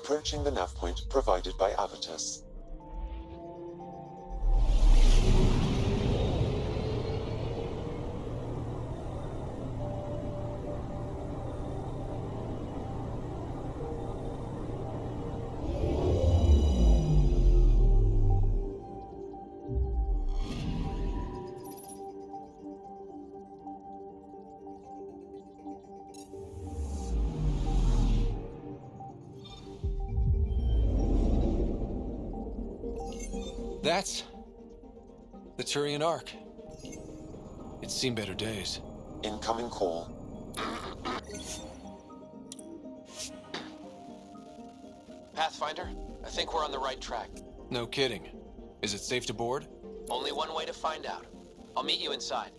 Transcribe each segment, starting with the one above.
Approaching the nav point provided by Avitus. That's the Turian Ark. It's seen better days. Incoming call. Pathfinder, I think we're on the right track. No kidding. Is it safe to board? Only one way to find out. I'll meet you inside.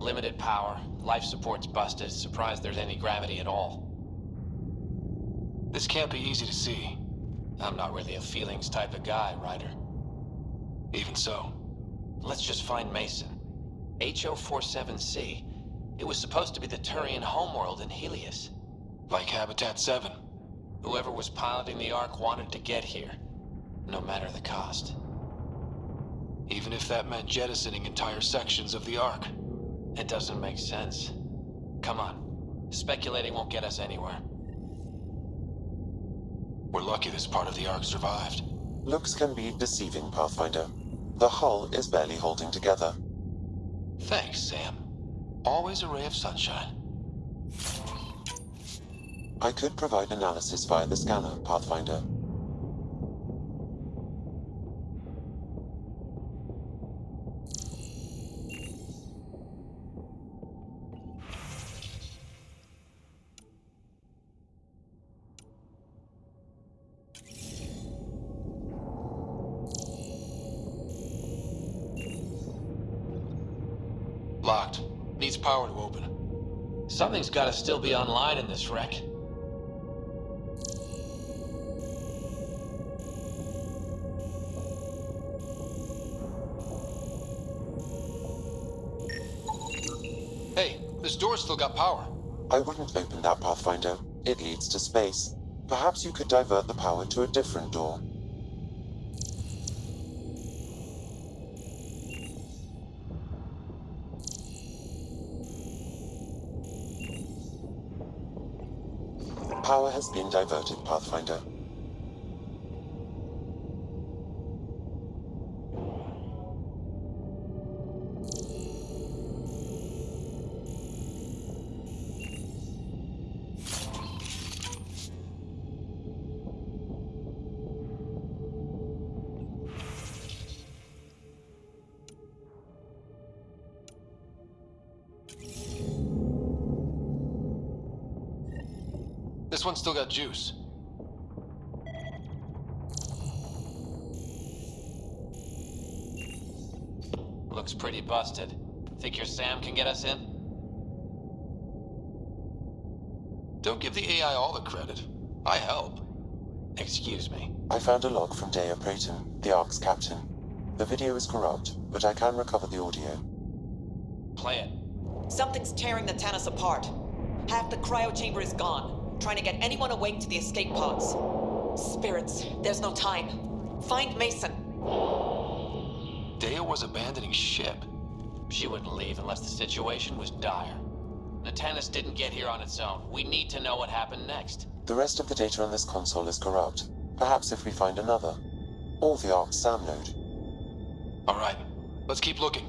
Limited power, life support's busted, surprised there's any gravity at all. This can't be easy to see. I'm not really a feelings type of guy, Ryder. Even so. Let's just find Mason. HO47C. It was supposed to be the Turian homeworld in Helios. Like Habitat 7. Whoever was piloting the Ark wanted to get here, no matter the cost. Even if that meant jettisoning entire sections of the Ark. It doesn't make sense. Come on. Speculating won't get us anywhere. We're lucky this part of the Ark survived. Looks can be deceiving, Pathfinder. The hull is barely holding together. Thanks, Sam. Always a ray of sunshine. I could provide analysis via the scanner, Pathfinder. Locked. Needs power to open. Something's gotta still be online in this wreck. Hey, this door's still got power. I wouldn't open that, Pathfinder. It leads to space. Perhaps you could divert the power to a different door. Power has been diverted, Pathfinder. This one's still got juice. Looks pretty busted. Think your Sam can get us in? Don't give the AI all the credit. I help. Excuse me. I found a log from Dea Prayton, the Ark's captain. The video is corrupt, but I can recover the audio. Play it. Something's tearing the Tannis apart. Half the cryo chamber is gone. Trying to get anyone awake to the escape pods. Spirits, there's no time. Find Mason. Dea was abandoning ship. She wouldn't leave unless the situation was dire. The Tannis didn't get here on its own. We need to know what happened next. The rest of the data on this console is corrupt. Perhaps if we find another. Or the Ark's SAM node. Alright, let's keep looking.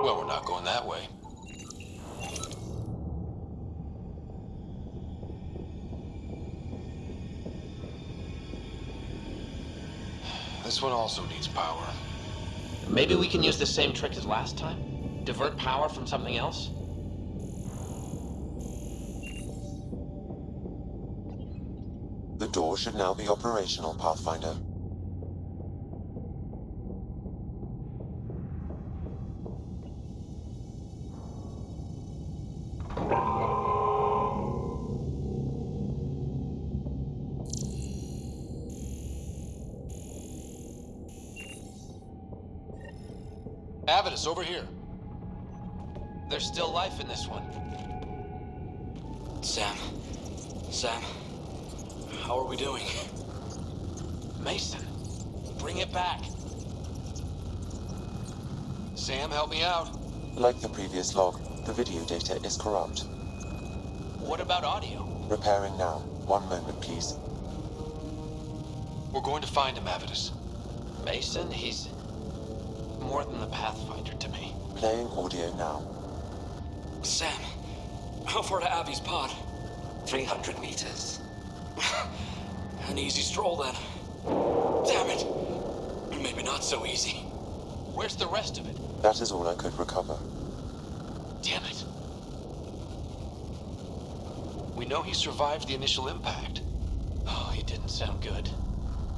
Well, we're not going that way. This one also needs power. Maybe we can use the same trick as last time? Divert power from something else? The door should now be operational, Pathfinder. Avidus, over here. There's still life in this one. Sam, how are we doing? Mason, bring it back. Sam, help me out. Like the previous log, the video data is corrupt. What about audio? Repairing now. 1 moment, please. We're going to find him, Avidus. Mason, he's more than the Pathfinder to me. Playing audio now. Sam, how far to Abby's pod? 300 meters. An easy stroll then. Damn it! Maybe not so easy. Where's the rest of it? That is all I could recover. Damn it. We know he survived the initial impact. Oh, he didn't sound good.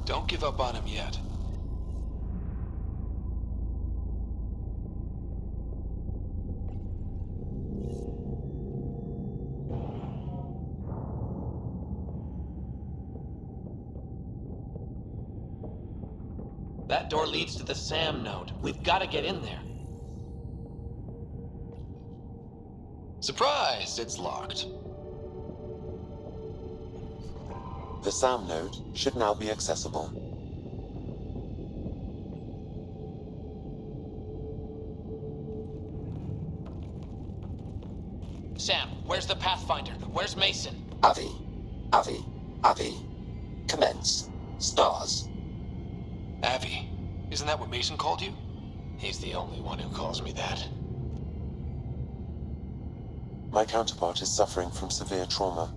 Don't give up on him yet. That door leads to the SAM node. We've got to get in there. Surprise! It's locked. The SAM node should now be accessible. Sam, where's the Pathfinder? Where's Mason? Avi. Commence. Stars. Avi, isn't that what Mason called you? He's the only one who calls me that. My counterpart is suffering from severe trauma.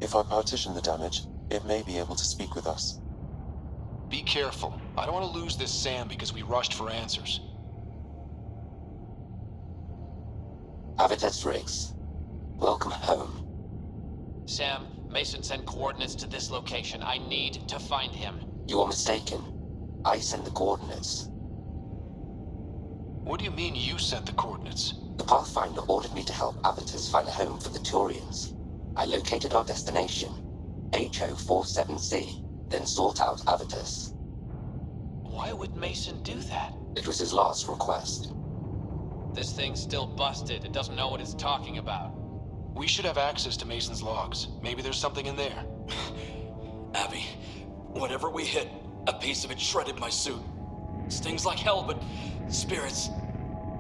If I partition the damage, it may be able to speak with us. Be careful. I don't want to lose this Sam because we rushed for answers. Avitus Riggs. Welcome home. Sam, Mason sent coordinates to this location. I need to find him. You are mistaken. I sent the coordinates. What do you mean you sent the coordinates? The Pathfinder ordered me to help Avitus find a home for the Turians. I located our destination, HO47C, then sought out Avitus. Why would Mason do that? It was his last request. This thing's still busted. It doesn't know what it's talking about. We should have access to Mason's logs. Maybe there's something in there. Abby, whatever we hit, a piece of it shredded my suit. Stings like hell, but spirits,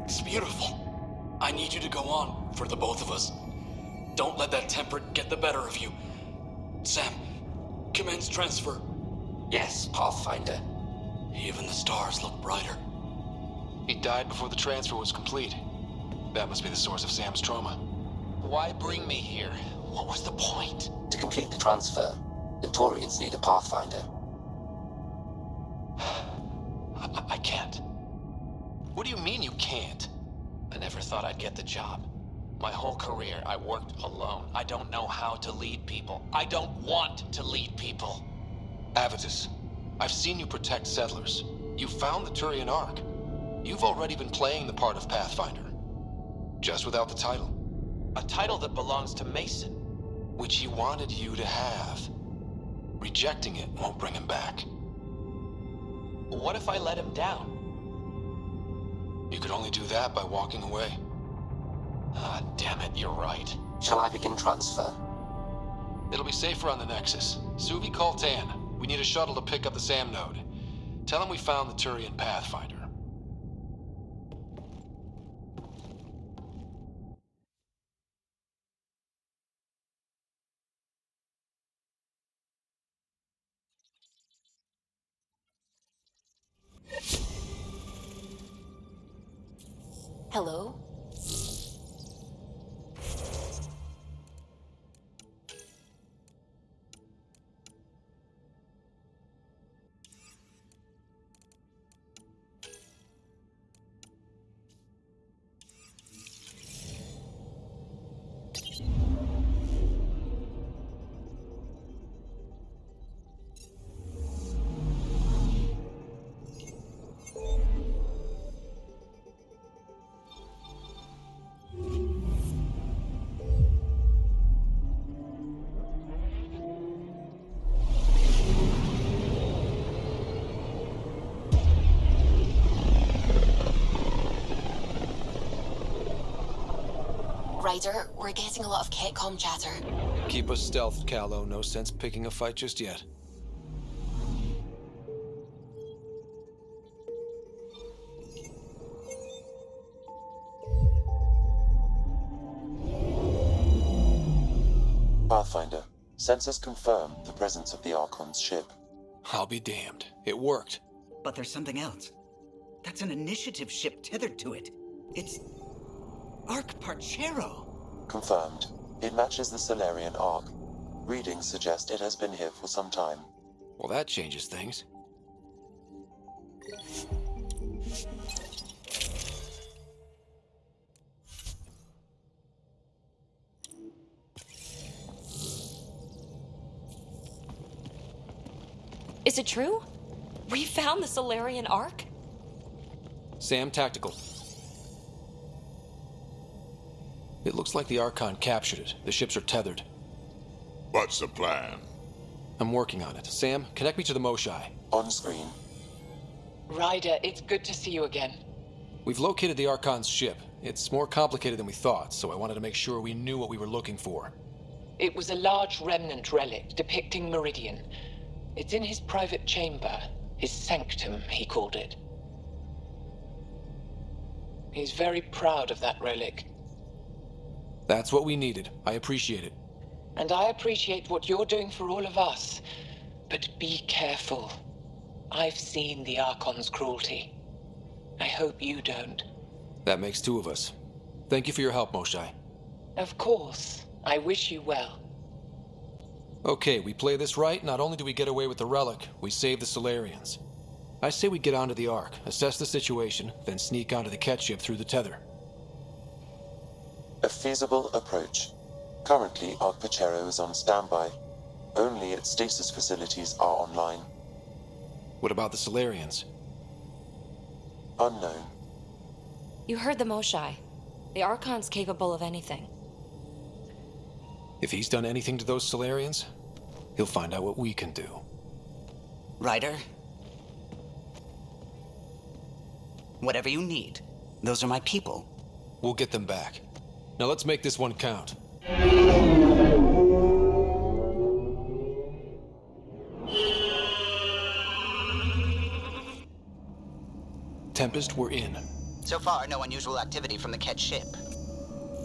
it's beautiful. I need you to go on, for the both of us. Don't let that temper get the better of you. Sam, commence transfer. Yes, Pathfinder. Even the stars look brighter. He died before the transfer was complete. That must be the source of Sam's trauma. Why bring me here? What was the point? To complete the transfer, the Turians need a Pathfinder. I can't. What do you mean you can't? I never thought I'd get the job. My whole career, I worked alone. I don't know how to lead people. I don't want to lead people. Avitus, I've seen you protect settlers. You found the Turian Ark. You've already been playing the part of Pathfinder. Just without the title. A title that belongs to Mason. Which he wanted you to have. Rejecting it won't bring him back. What if I let him down? You could only do that by walking away. Ah, damn it, you're right. Shall I begin transfer? It'll be safer on the Nexus. Suvi, call Tan. We need a shuttle to pick up the SAM node. Tell him we found the Turian Pathfinder. Hello? Ryder. We're getting a lot of Catcom chatter. Keep us stealthed, Callow. No sense picking a fight just yet. Pathfinder, sensors confirm the presence of the Archon's ship. I'll be damned. It worked. But there's something else. That's an initiative ship tethered to it. It's... Arc Parchero. Confirmed. It matches the Solarian Ark. Readings suggest it has been here for some time. Well, that changes things. Is it true? We found the Solarian Ark? Sam, tactical. It looks like the Archon captured it. The ships are tethered. What's the plan? I'm working on it. Sam, connect me to the Moshai. On screen. Ryder, it's good to see you again. We've located the Archon's ship. It's more complicated than we thought, so I wanted to make sure we knew what we were looking for. It was a large remnant relic depicting Meridian. It's in his private chamber. His sanctum, he called it. He's very proud of that relic. That's what we needed. I appreciate it. And I appreciate what you're doing for all of us. But be careful. I've seen the Archon's cruelty. I hope you don't. That makes two of us. Thank you for your help, Moshai. Of course. I wish you well. Okay, we play this right, not only do we get away with the relic, we save the Solarians. I say we get onto the Ark, assess the situation, then sneak onto the Ket ship through the tether. A feasible approach. Currently, Ark Pachero is on standby. Only its stasis facilities are online. What about the Solarians? Unknown. You heard the Moshai. The Archon's capable of anything. If he's done anything to those Solarians, he'll find out what we can do. Ryder? Whatever you need. Those are my people. We'll get them back. Now let's make this one count. Tempest, we're in. So far, no unusual activity from the Ket ship.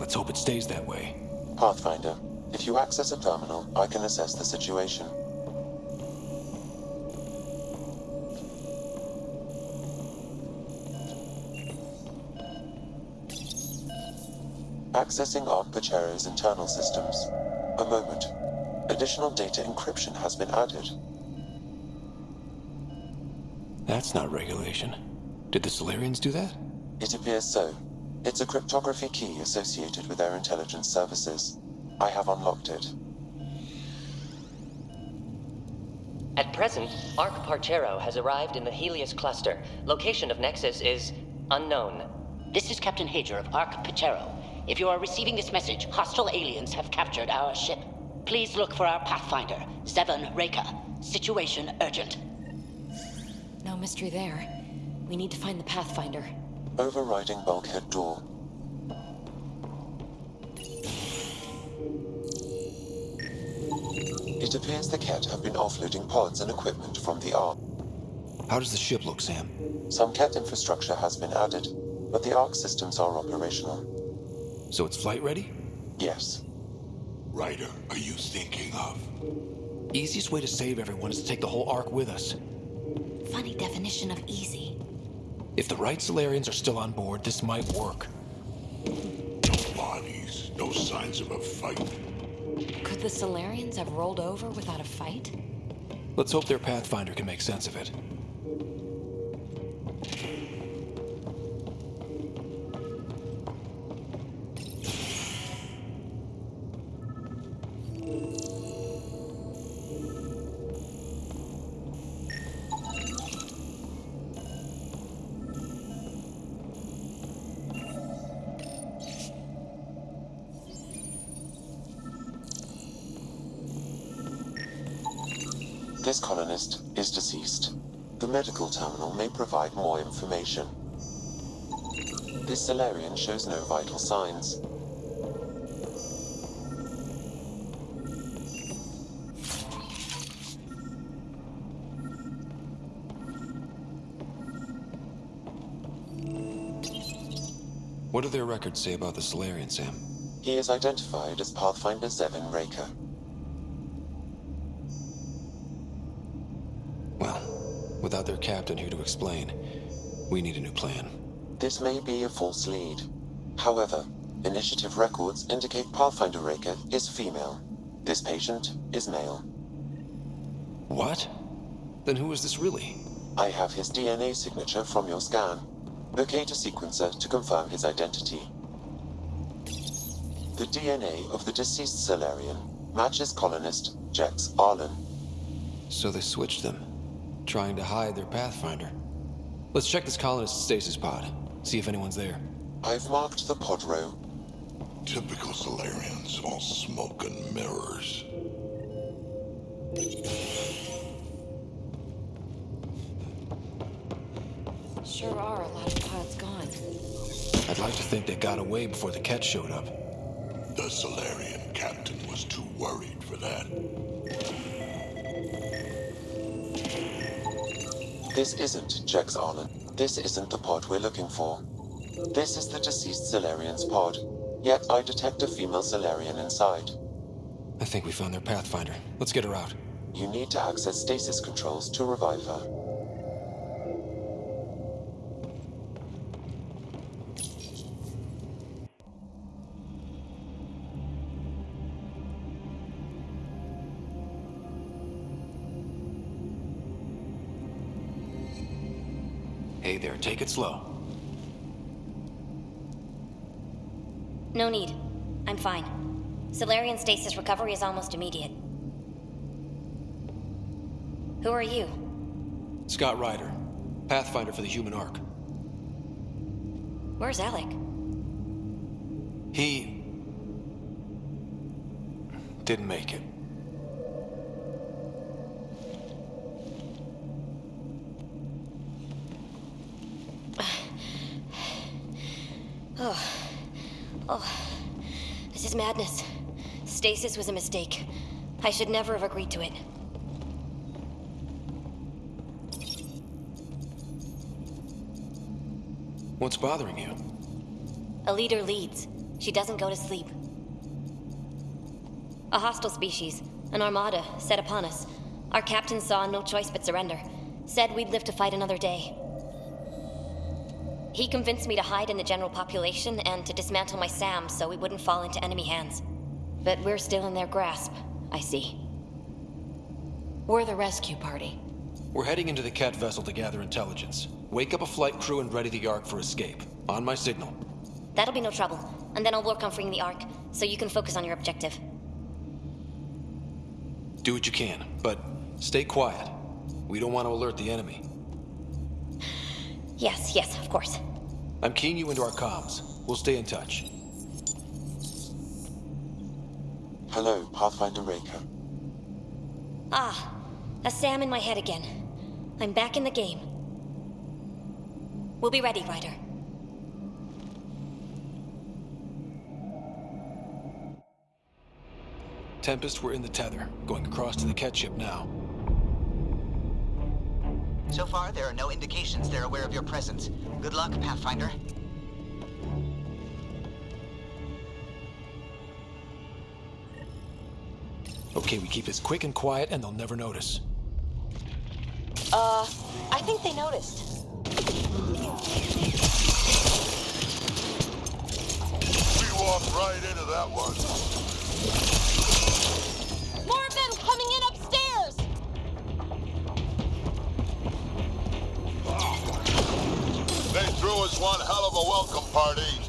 Let's hope it stays that way. Pathfinder, if you access a terminal, I can assess the situation. Accessing Ark Pachero's internal systems. A moment. Additional data encryption has been added. That's not regulation. Did the Solarians do that? It appears so. It's a cryptography key associated with their intelligence services. I have unlocked it. At present, Ark Parchero has arrived in the Helios cluster. Location of Nexus is unknown. This is Captain Hager of Ark Pachero. If you are receiving this message, hostile aliens have captured our ship. Please look for our Pathfinder, Zevon Reka. Situation urgent. No mystery there. We need to find the Pathfinder. Overriding bulkhead door. It appears the Ket have been offloading pods and equipment from the Ark. How does the ship look, Sam? Some Ket infrastructure has been added, but the Ark systems are operational. So it's flight ready? Yes. Ryder, are you thinking of? Easiest way to save everyone is to take the whole Ark with us. Funny definition of easy. If the right Solarians are still on board, this might work. No bodies, no signs of a fight. Could the Solarians have rolled over without a fight? Let's hope their Pathfinder can make sense of it. This colonist is deceased. The medical terminal may provide more information. This Solarian shows no vital signs. What do their records say about the Solarian, Sam? He is identified as Pathfinder 7 Raker. Well, without their captain here to explain, we need a new plan. This may be a false lead. However, initiative records indicate Pathfinder Raker is female. This patient is male. What? Then who is this really? I have his DNA signature from your scan. Locate a sequencer to confirm his identity. The DNA of the deceased Solarian matches colonist Jex Arlen. So they switched them, trying to hide their Pathfinder. Let's check this colonist's stasis pod, see if anyone's there. I've marked the pod row. Typical Solarians, all smoke and mirrors. Sure are a lot of pods gone. I'd like to think they got away before the Ket showed up. The Solarian captain was too worried for that. This isn't Jex Arlen. This isn't the pod we're looking for. This is the deceased Solarian's pod, yet I detect a female Solarian inside. I think we found their Pathfinder. Let's get her out. You need to access stasis controls to revive her. Hey there, take it slow. No need. I'm fine. Solarian stasis recovery is almost immediate. Who are you? Scott Ryder, Pathfinder for the human Ark. Where's Alec? He didn't make it. This is madness. Stasis was a mistake. I should never have agreed to it. What's bothering you? A leader leads. She doesn't go to sleep. A hostile species, an armada, set upon us. Our captain saw no choice but surrender. Said we'd live to fight another day. He convinced me to hide in the general population and to dismantle my SAM so we wouldn't fall into enemy hands. But we're still in their grasp, I see. We're the rescue party. We're heading into the Ket vessel to gather intelligence. Wake up a flight crew and ready the Ark for escape. On my signal. That'll be no trouble. And then I'll work on freeing the Ark, so you can focus on your objective. Do what you can, but stay quiet. We don't want to alert the enemy. Yes, of course. I'm keying you into our comms. We'll stay in touch. Hello, Pathfinder Raker. Ah, a SAM in my head again. I'm back in the game. We'll be ready, Ryder. Tempest, we're in the tether, going across to the Ket ship now. So far, there are no indications they're aware of your presence. Good luck, Pathfinder. Okay, we keep this quick and quiet and they'll never notice. I think they noticed. We walked right into that one. More of them coming in upstairs! They threw us one hell of a welcome party.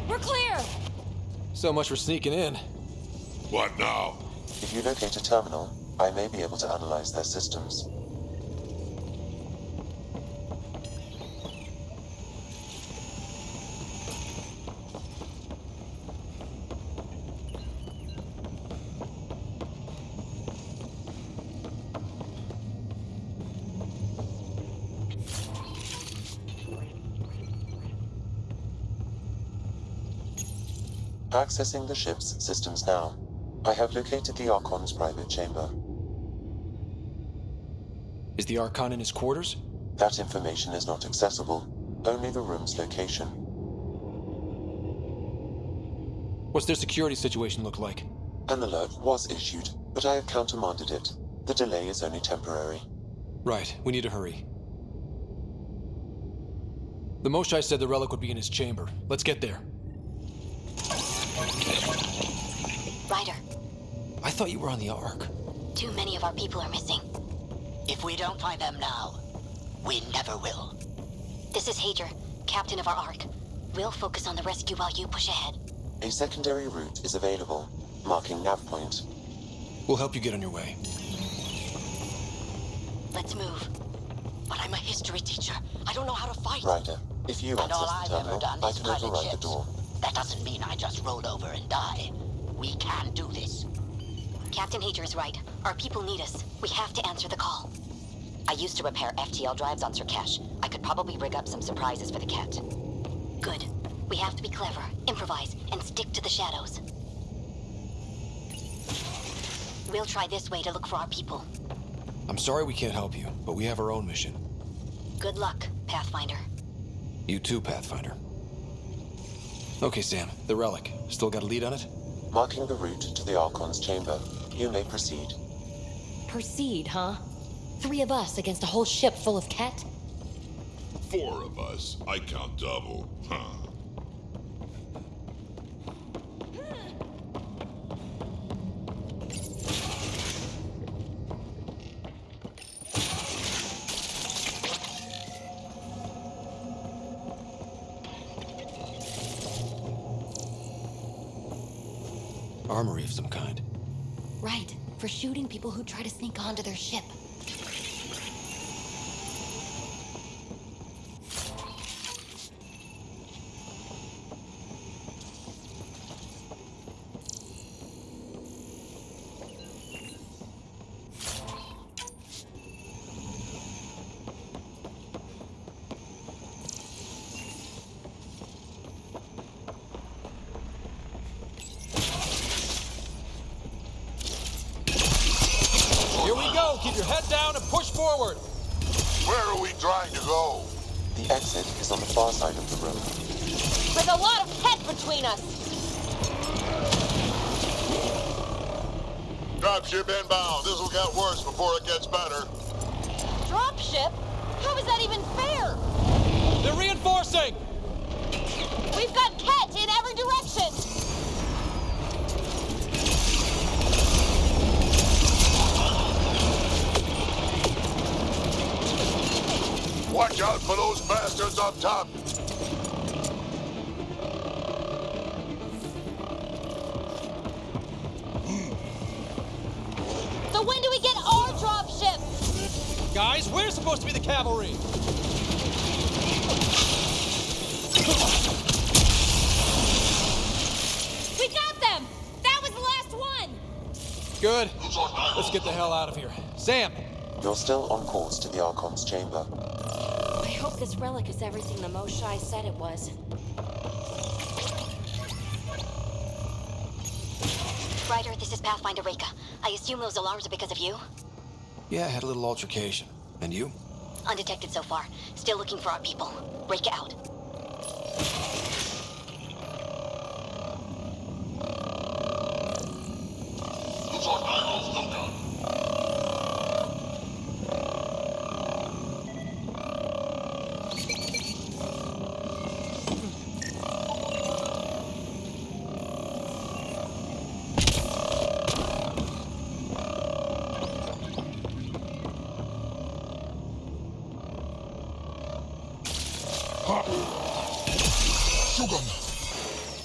We're clear! So much for sneaking in. What now? If you locate a terminal, I may be able to analyze their systems. Accessing the ship's systems now. I have located the Archon's private chamber. Is the Archon in his quarters? That information is not accessible. Only the room's location. What's their security situation look like? An alert was issued, but I have countermanded it. The delay is only temporary. Right, we need to hurry. The Moshai said the relic would be in his chamber. Let's get there. Ryder, I thought you were on the Ark. too many of our people are missing. If we don't find them now, we never will. This is Hager, captain of our Ark. We'll focus on the rescue while you push ahead. A secondary route is available, marking nav point. We'll help you get on your way. Let's move. But I'm a history teacher. I don't know how to fight. Ryder, if you And all access I've the ever terminal, done I is can pilot override the ships. door. That doesn't mean I just roll over and die. We can do this. Captain Hager is right. Our people need us. We have to answer the call. I used to repair FTL drives on Sirkesh. I could probably rig up some surprises for the Ket. Good. We have to be clever, improvise, and stick to the shadows. We'll try this way to look for our people. I'm sorry we can't help you, but we have our own mission. Good luck, Pathfinder. You too, Pathfinder. Okay, Sam, the relic. Still got a lead on it? Marking the route to the Archon's chamber. You may proceed. Proceed, huh? 3 of us against a whole ship full of Ket? 4 of us. I count double. Huh. Armory of some kind. Right, for shooting people who try to sneak onto their ship. Keep your head down and push forward! Where are we trying to go? The exit is on the far side of the room. There's a lot of Ket between us! Dropship inbound. This will get worse before it gets better. Dropship? How is that even fair? They're reinforcing! We've got Ket in every direction! Watch out for those bastards up top! So when do we get our dropship? Guys, we're supposed to be the cavalry! We got them! That was the last one! Good. Let's get the hell out of here. Sam! You're still on course to the Archon's chamber. I hope this relic is everything the Moshai said it was. Ryder, this is Pathfinder Reka. I assume those alarms are because of you? Yeah, I had a little altercation. And you? Undetected so far. Still looking for our people. Reka out.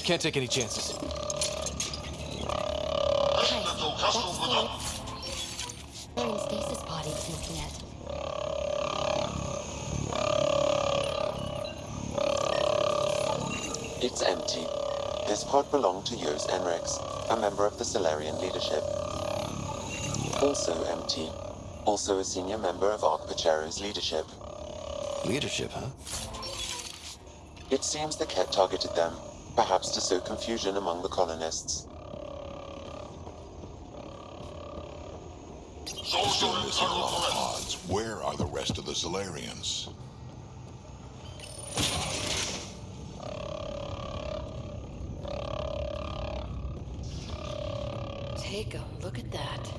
Can't take any chances. Guys, that's the in stasis pod he was looking at. It's empty. This pod belonged to Yos Enrex, a member of the Solarian leadership. Also empty. Also a senior member of Ark Pachero's leadership. Leadership, huh? It seems the Ket targeted them, Perhaps to sow confusion among the colonists. Still missing a lot of pods. Where are the rest of the Solarians? Take a look at that.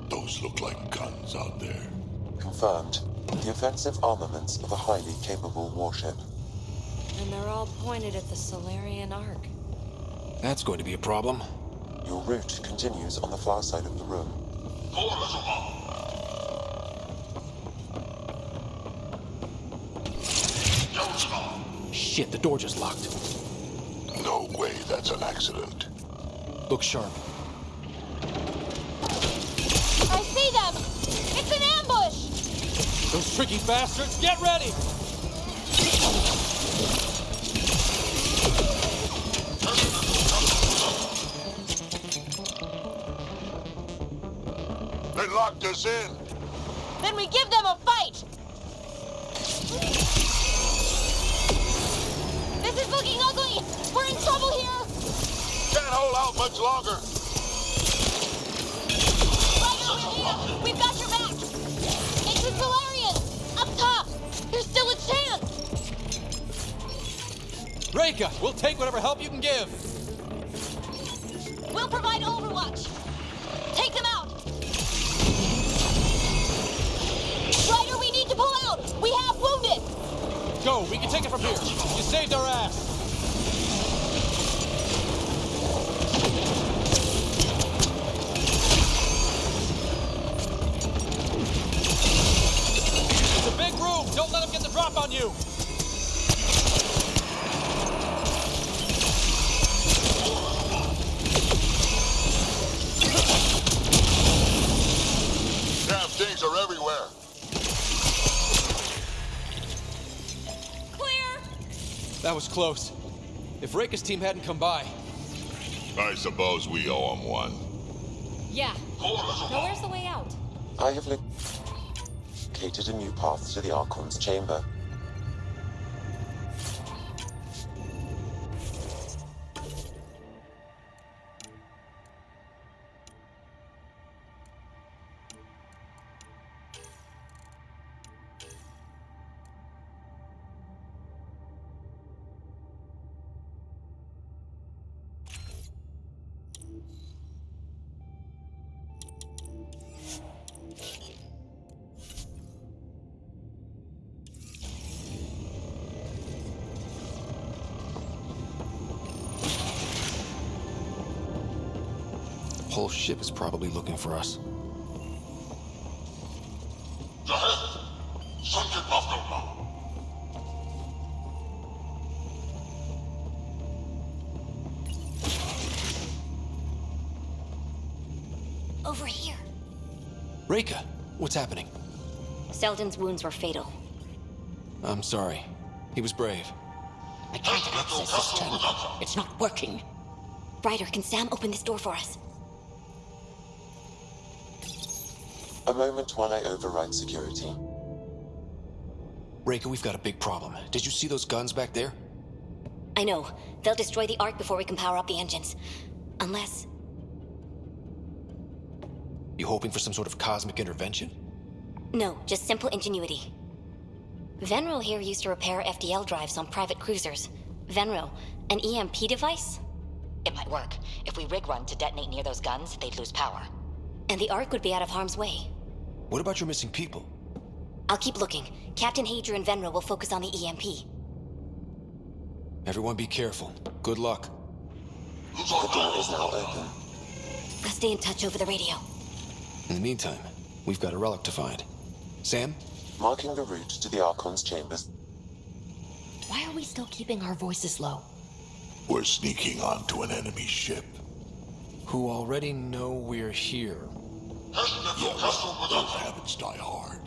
Those look like guns out there. Confirmed. The offensive armaments of a highly capable warship. And they're all pointed at the Solarian Ark. That's going to be a problem. Your route continues on the far side of the room. Shit, the door just locked. No way that's an accident. Look sharp. I see them! It's an ambush! Those tricky bastards, get ready! They locked us in. Then we give them a fight! This is looking ugly! We're in trouble here! Can't hold out much longer. Ryder, we're here! We've got your back! It's the Solarians! Up top! There's still a chance! Reika, we'll take whatever help you can give! We'll provide overwatch! Take them out! Ryder, we need to pull out! We have wounded! Go, we can take it from here. You saved our ass. It's a big room. Don't let him get the drop on you. Damn things are everywhere. That was close. If Reika's team hadn't come by... I suppose we owe him one. Yeah. Now where's the way out? I have located a new path to the Archon's chamber. The whole ship is probably looking for us. Over here. Reika, what's happening? Selden's wounds were fatal. I'm sorry. He was brave. I can't access this chamber. It's not working. Ryder, can Sam open this door for us? A moment while I override security. Reika, we've got a big problem. Did you see those guns back there? I know. They'll destroy the Ark before we can power up the engines. Unless... You hoping for some sort of cosmic intervention? No, just simple ingenuity. Venril here used to repair FDL drives on private cruisers. Venril, an EMP device? It might work. If we rig one to detonate near those guns, they'd lose power. And the Ark would be out of harm's way. What about your missing people? I'll keep looking. Captain Hadrian and Venril will focus on the EMP. Everyone be careful. Good luck. The door is now open. I'll stay in touch over the radio. In the meantime, we've got a relic to find. Sam? Marking the route to the Archon's chambers. Why are we still keeping our voices low? We're sneaking onto an enemy ship. Who already know we're here. Yeah, well, those habits die hard.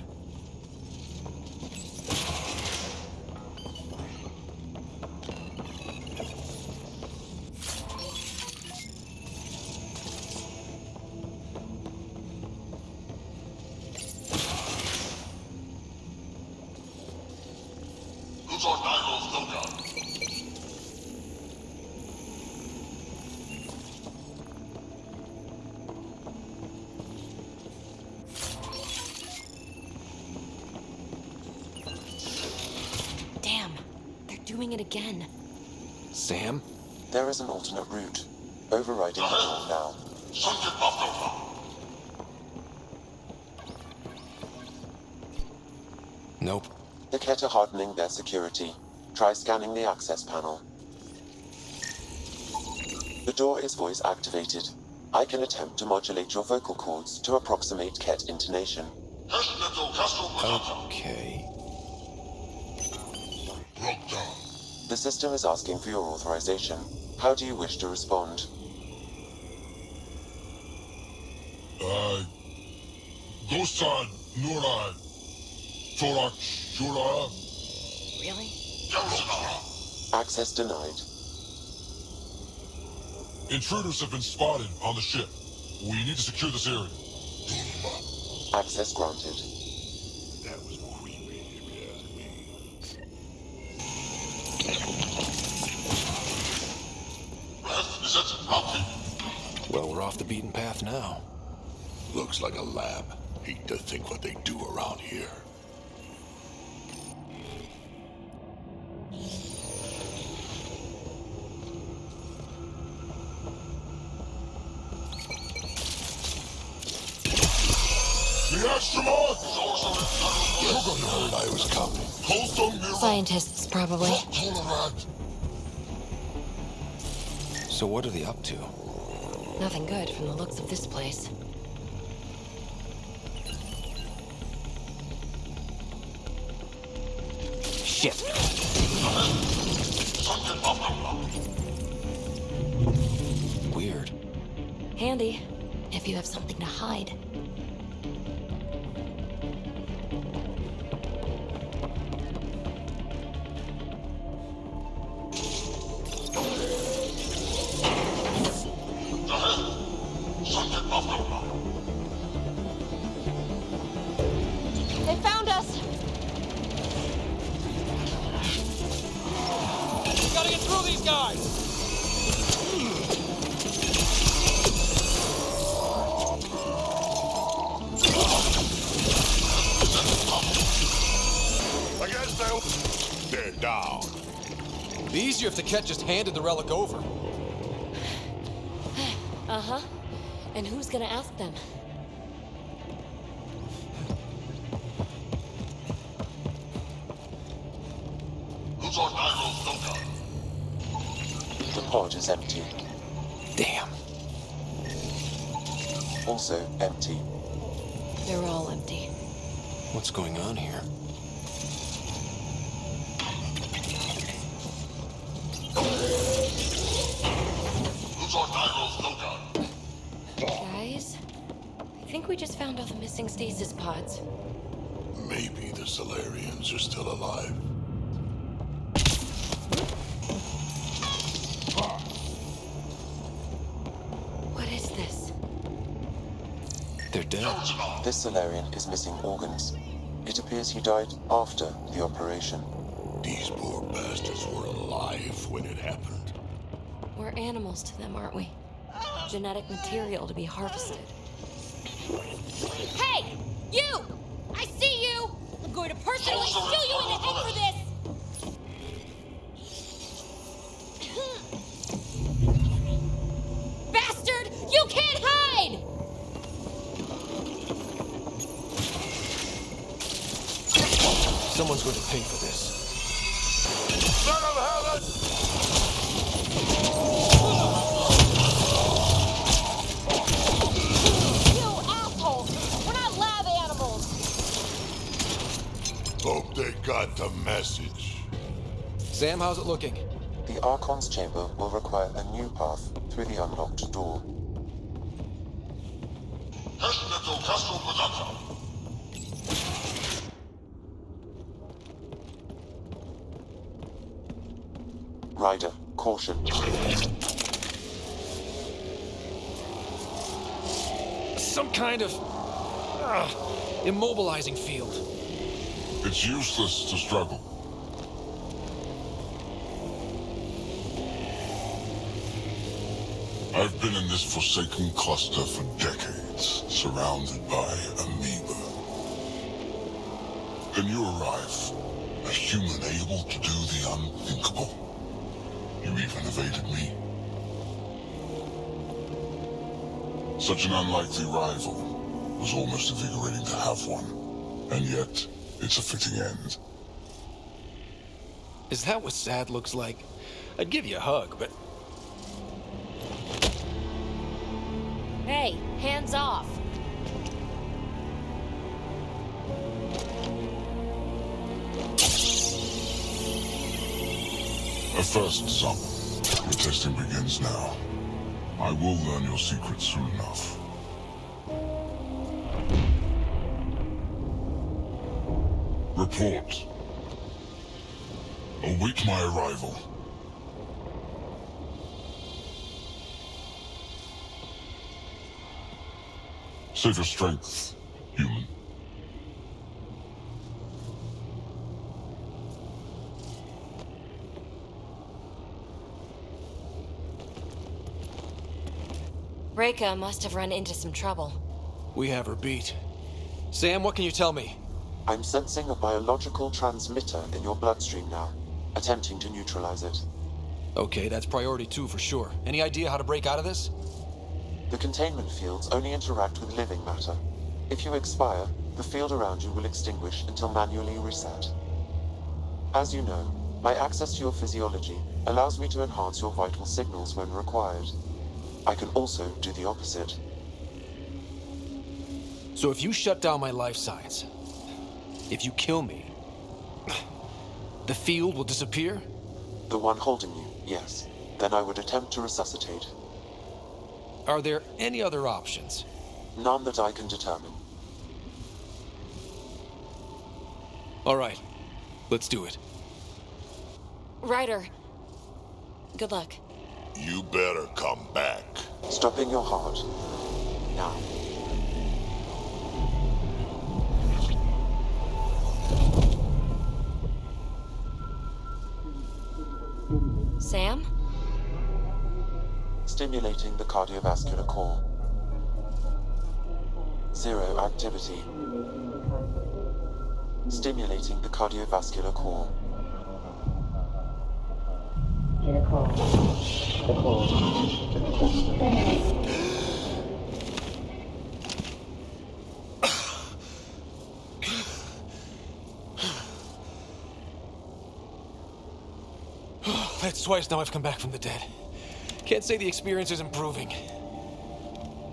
doing it again. Sam? There is an alternate route. Overriding the door now. Nope. The Ket are hardening their security. Try scanning the access panel. The door is voice activated. I can attempt to modulate your vocal cords to approximate Ket intonation. Okay. The system is asking for your authorization. How do you wish to respond? Gosan, Nura, Torak, Shura. Really? Access denied. Intruders have been spotted on the ship. We need to secure this area. Access granted. That was creepy, if you ask me. Well, we're off the beaten path now. Looks like a lab. Hate to think what they do around here. Heard I was coming. Scientists, probably. So what are they up to? Nothing good from the looks of this place. Shit. Weird. Handy, if you have something to hide. They found us! We gotta get through these guys! I guess they're down. It'd be easier if the Ket just handed the relic over. Uh-huh. And who's gonna ask them? The pod is empty. Damn. Also empty. They're all empty. What's going on here? Guys, I think we just found all the missing stasis pods. Maybe the Solarians are still alive. What is this? They're dead. This Solarian is missing organs. It appears he died after the operation. These poor bastards were alive when it happened. We're animals to them, aren't we? Genetic material to be harvested. Hey! You! I see you! I'm going to personally shoot you in the head for this! Bastard! You can't hide! Someone's going to pay for this. Son of Helen! You asshole! We're not lab animals! Hope they got the message. Sam, how's it looking? The Archon's chamber will require a new path through the unlocked door. Ryder, caution. Some kind of immobilizing field. It's useless to struggle. I've been in this forsaken cluster for decades, surrounded by amoeba. Then you arrive, a human able to do the unthinkable. You even evaded me. Such an unlikely rival. Was almost invigorating to have one. And yet, it's a fitting end. Is that what sad looks like? I'd give you a hug, but... Hey, hands off. A first, son. Your testing begins now. I will learn your secrets soon enough. Report. Await my arrival. Save your strength, human. Reka must have run into some trouble. We have her beat. Sam, what can you tell me? I'm sensing a biological transmitter in your bloodstream now, attempting to neutralize it. Okay, that's priority 2 for sure. Any idea how to break out of this? The containment fields only interact with living matter. If you expire, the field around you will extinguish until manually reset. As you know, my access to your physiology allows me to enhance your vital signals when required. I can also do the opposite. So if you shut down my life signs, if you kill me, the field will disappear? The one holding you, yes. Then I would attempt to resuscitate. Are there any other options? None that I can determine. All right, let's do it. Ryder, good luck. You better come back. Stopping your heart. Now. Sam? Stimulating the cardiovascular core. 0 activity. Stimulating the cardiovascular core. That's twice now I've come back from the dead. Can't say the experience is improving.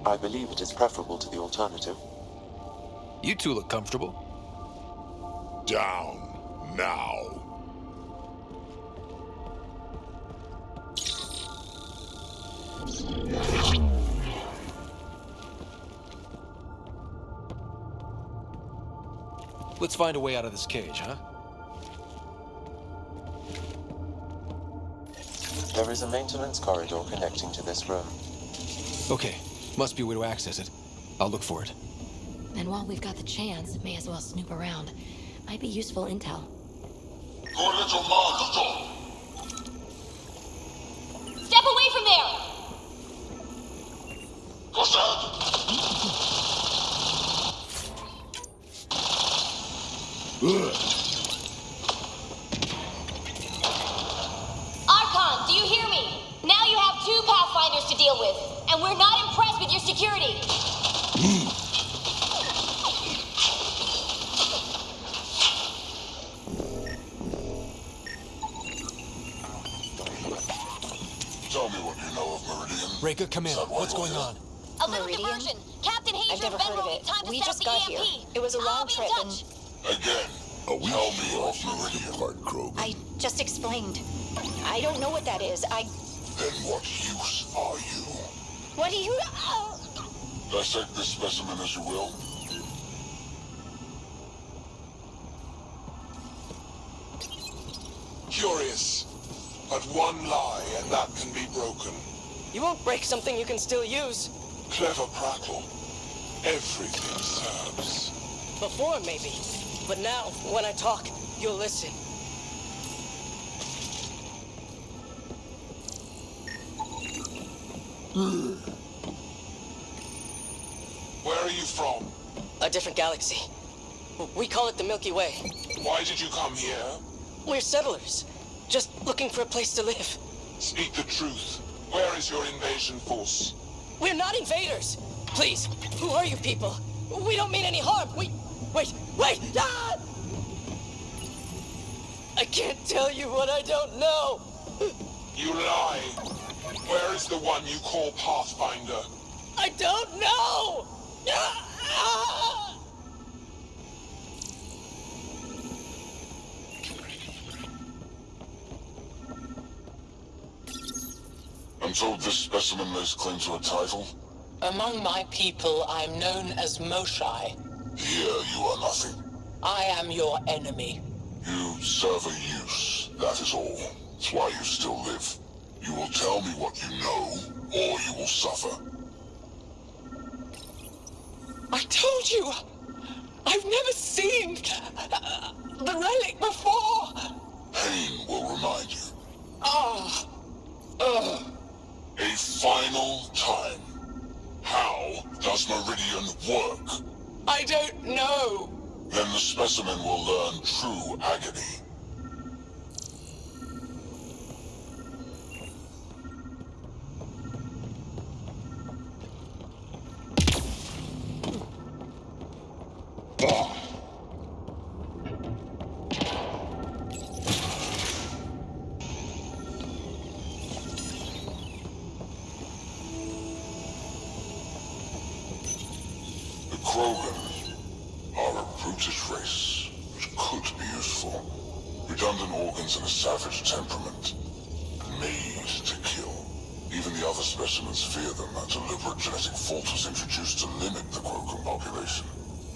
I believe it is preferable to the alternative. You two look comfortable. Down, now. Let's find a way out of this cage, huh? There is a maintenance corridor connecting to this room. Okay, must be a way to access it. I'll look for it. And while we've got the chance, may as well snoop around. Might be useful intel. Your little man, Step away from there! Archon, do you hear me? Now you have 2 Pathfinders to deal with, and we're not impressed with your security. Tell me what you know of Meridian. Reka, come in. What's going on? A little diversion. Captain Hager I've never heard of it. We just got here. It was a long trip and... Again, tell me of Meridian, Krogan. I just explained. I don't know what that is. Then what use are you? What do you... Dissect this specimen as you will. Curious. But one lie, and that can be broken. You won't break something you can still use. Clever prattle. Everything serves. Before, maybe. But now, when I talk, you'll listen. Where are you from? A different galaxy. We call it the Milky Way. Why did you come here? We're settlers. Just looking for a place to live. Speak the truth. Where is your invasion force? We're not invaders! Please, who are you people? We don't mean any harm. Wait! Ah! I can't tell you what I don't know. You lie. Where is the one you call Pathfinder? I don't know! Ah! I'm told this specimen lays claim to a title. Among my people, I'm known as Moshai. Here you are nothing. I am your enemy. You serve a use, that is all. It's why you still live. You will tell me what you know, or you will suffer. I told you! I've never seen the relic before! Pain will remind you. A final time. How does Meridian work? I don't know. Then the specimen will learn true agony. And a savage temperament. Made to kill. Even the other specimens fear them. A deliberate genetic fault was introduced to limit the Krogan population.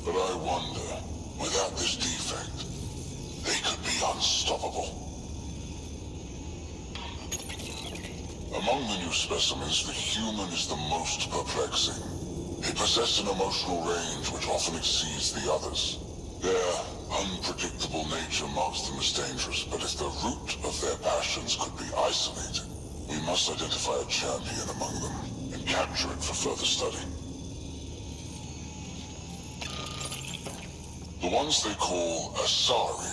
But I wonder, without this defect, they could be unstoppable. Among the new specimens, the human is the most perplexing. They possess an emotional range which often exceeds the others. Their unpredictable nature marks them as dangerous, but if the root of their passions could be isolated, we must identify a champion among them and capture it for further study. The ones they call Asari,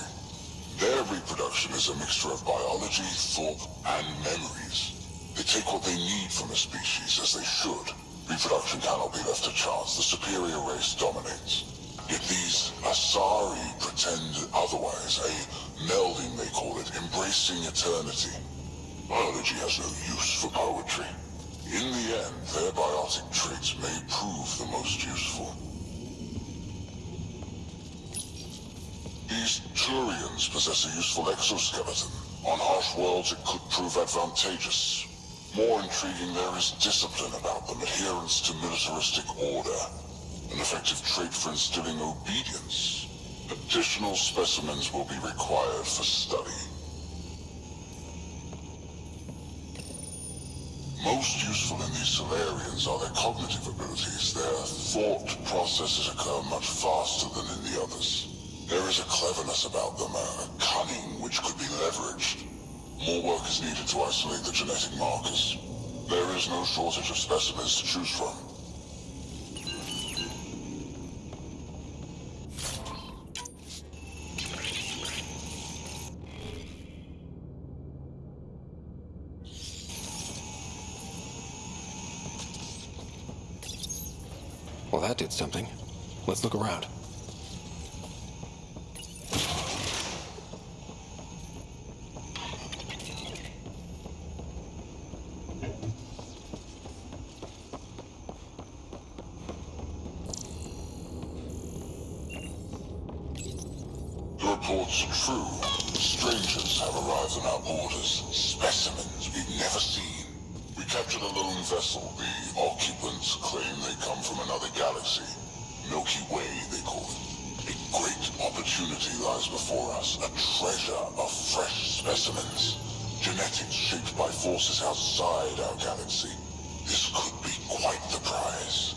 their reproduction is a mixture of biology, thought, and memories. They take what they need from a species, as they should. Reproduction cannot be left to chance. The superior race dominates. Yet these Asari pretend otherwise, a melding they call it, embracing eternity. Biology has no use for poetry. In the end, their biotic traits may prove the most useful. These Turians possess a useful exoskeleton. On harsh worlds it could prove advantageous. More intriguing, there is discipline about them, adherence to militaristic order. An effective trait for instilling obedience. Additional specimens will be required for study. Most useful in these Solarians are their cognitive abilities. Their thought processes occur much faster than in the others. There is a cleverness about them, a cunning which could be leveraged. More work is needed to isolate the genetic markers. There is no shortage of specimens to choose from. Well, that did something. Let's look around. The reports are true. Strangers have arrived on our borders. Specimens we've never seen. We captured a lone vessel. The occupants claim they come from another galaxy. Milky Way, they call it. A great opportunity lies before us. A treasure of fresh specimens. Genetics shaped by forces outside our galaxy. This could be quite the prize.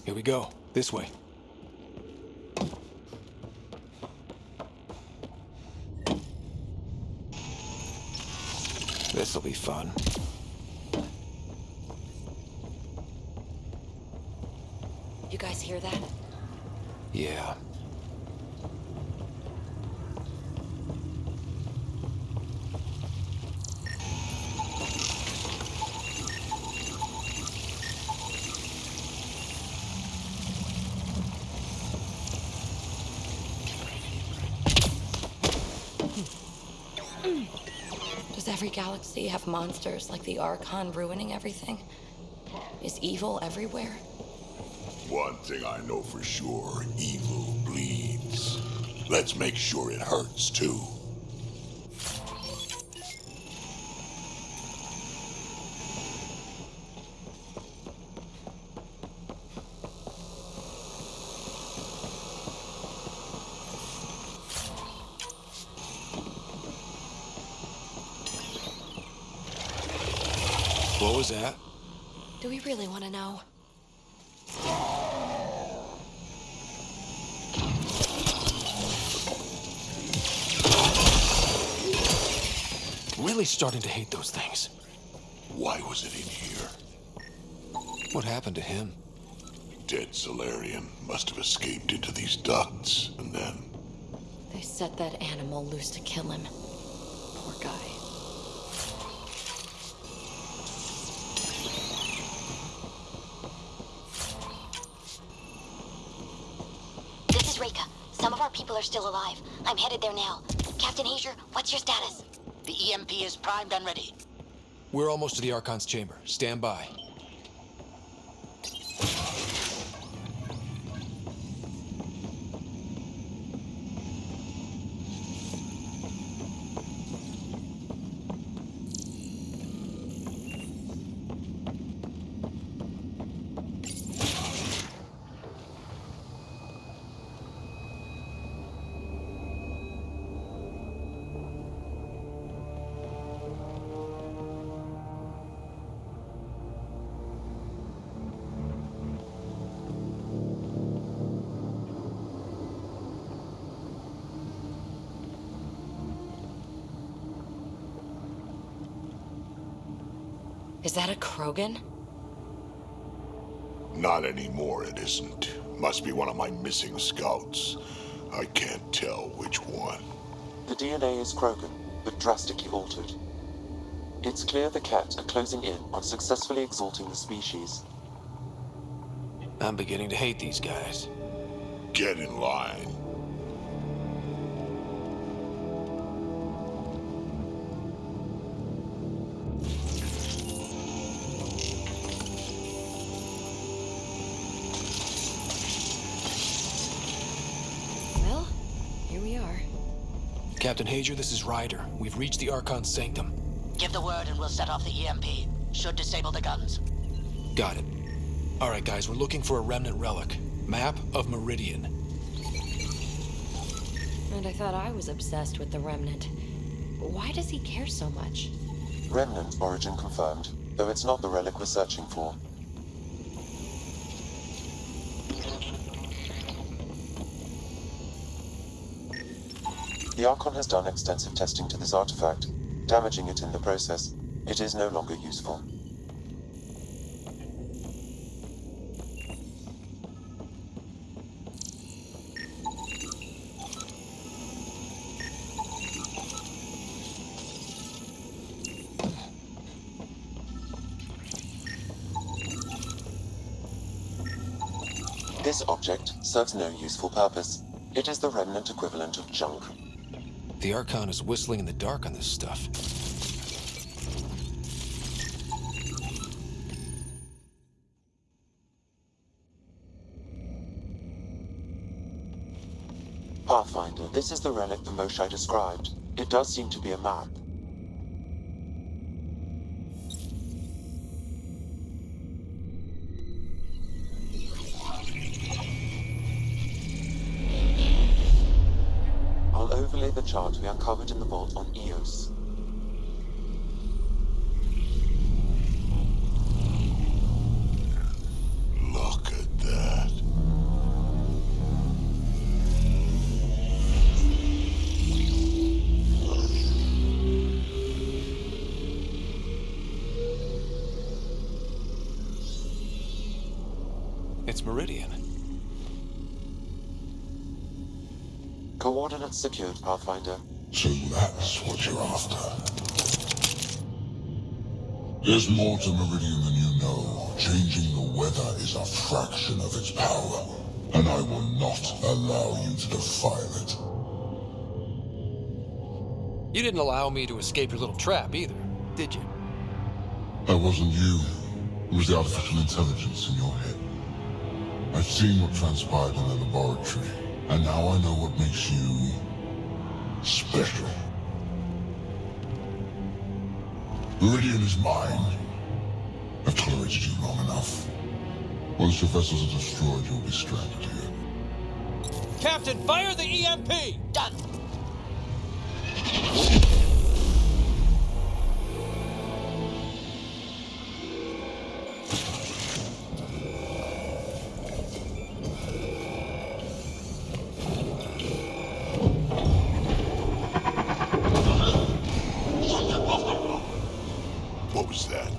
Here we go. This way. This'll be fun. You guys hear that? Yeah. Does every galaxy have monsters like the Archon ruining everything? Is evil everywhere? One thing I know for sure, evil bleeds. Let's make sure it hurts, too. What was that? Do we really want to know? Really starting to hate those things. Why was it in here? What happened to him? Dead Solarian must have escaped into these ducts, and then... They set that animal loose to kill him. Poor guy. This is Reka. Some of our people are still alive. I'm headed there now. Captain Hager, what's your status? The EMP is primed and ready. We're almost to the Archon's chamber. Stand by. Is that a Krogan? Not anymore, it isn't. Must be one of my missing scouts. I can't tell which one. The DNA is Krogan, but drastically altered. It's clear the Ket are closing in on successfully exalting the species. I'm beginning to hate these guys. Get in line. Well, here we are. Captain Hager, this is Ryder. We've reached the Archon's sanctum. Give the word and we'll set off the EMP. Should disable the guns. Got it. All right, guys, we're looking for a remnant relic. Map of Meridian. And I thought I was obsessed with the Remnant. Why does he care so much? Remnant origin confirmed, though it's not the relic we're searching for. The Archon has done extensive testing to this artifact, damaging it in the process. It is no longer useful. This object serves no useful purpose. It is the remnant equivalent of junk. The Archon is whistling in the dark on this stuff. Pathfinder, this is the relic the Moshai described. It does seem to be a map. I'll overlay the chart we uncovered in the vault on Eos. Look at that. towards Meridian. Coordinates secured, Pathfinder. So that's what you're after. There's more to Meridian than you know. Changing the weather is a fraction of its power, and I will not allow you to defile it. You didn't allow me to escape your little trap either, did you? That wasn't you. It was the artificial intelligence in your head. I've seen what transpired in the laboratory, and now I know what makes you special. Meridian is mine. I've tolerated you long enough. Once your vessels are destroyed, you'll be stranded here. Captain, fire the EMP! Done. What was that?